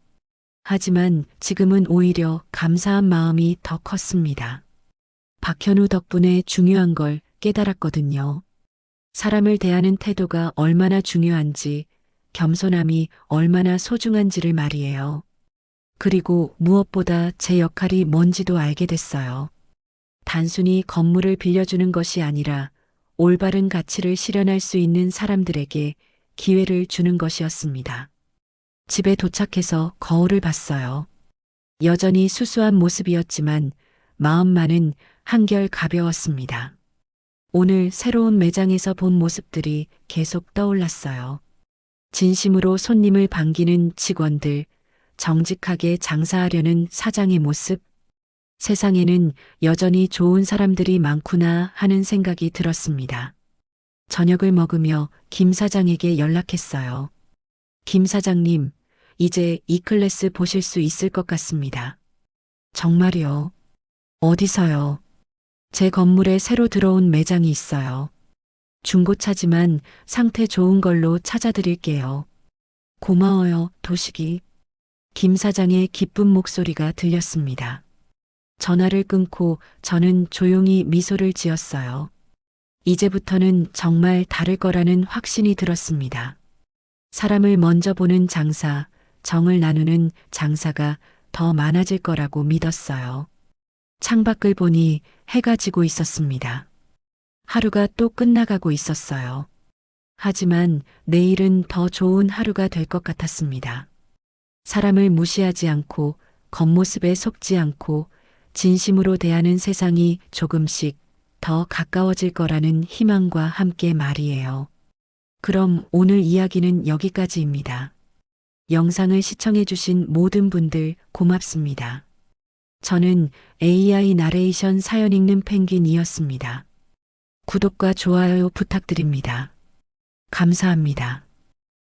하지만 지금은 오히려 감사한 마음이 더 컸습니다. 박현우 덕분에 중요한 걸 깨달았거든요. 사람을 대하는 태도가 얼마나 중요한지, 겸손함이 얼마나 소중한지를 말이에요. 그리고 무엇보다 제 역할이 뭔지도 알게 됐어요. 단순히 건물을 빌려주는 것이 아니라 올바른 가치를 실현할 수 있는 사람들에게 기회를 주는 것이었습니다. 집에 도착해서 거울을 봤어요. 여전히 수수한 모습이었지만 마음만은 한결 가벼웠습니다. 오늘 새로운 매장에서 본 모습들이 계속 떠올랐어요. 진심으로 손님을 반기는 직원들, 정직하게 장사하려는 사장의 모습, 세상에는 여전히 좋은 사람들이 많구나 하는 생각이 들었습니다. 저녁을 먹으며 김 사장에게 연락했어요. 김 사장님, 이제 E클래스 보실 수 있을 것 같습니다. 정말요? 어디서요? 제 건물에 새로 들어온 매장이 있어요. 중고차지만 상태 좋은 걸로 찾아드릴게요. 고마워요, 도식이. 김 사장의 기쁜 목소리가 들렸습니다. 전화를 끊고 저는 조용히 미소를 지었어요. 이제부터는 정말 다를 거라는 확신이 들었습니다. 사람을 먼저 보는 장사, 정을 나누는 장사가 더 많아질 거라고 믿었어요. 창밖을 보니 해가 지고 있었습니다. 하루가 또 끝나가고 있었어요. 하지만 내일은 더 좋은 하루가 될 것 같았습니다. 사람을 무시하지 않고 겉모습에 속지 않고 진심으로 대하는 세상이 조금씩 더 가까워질 거라는 희망과 함께 말이에요. 그럼 오늘 이야기는 여기까지입니다. 영상을 시청해주신 모든 분들 고맙습니다. 저는 AI 나레이션 사연 읽는 펭귄이었습니다. 구독과 좋아요 부탁드립니다. 감사합니다.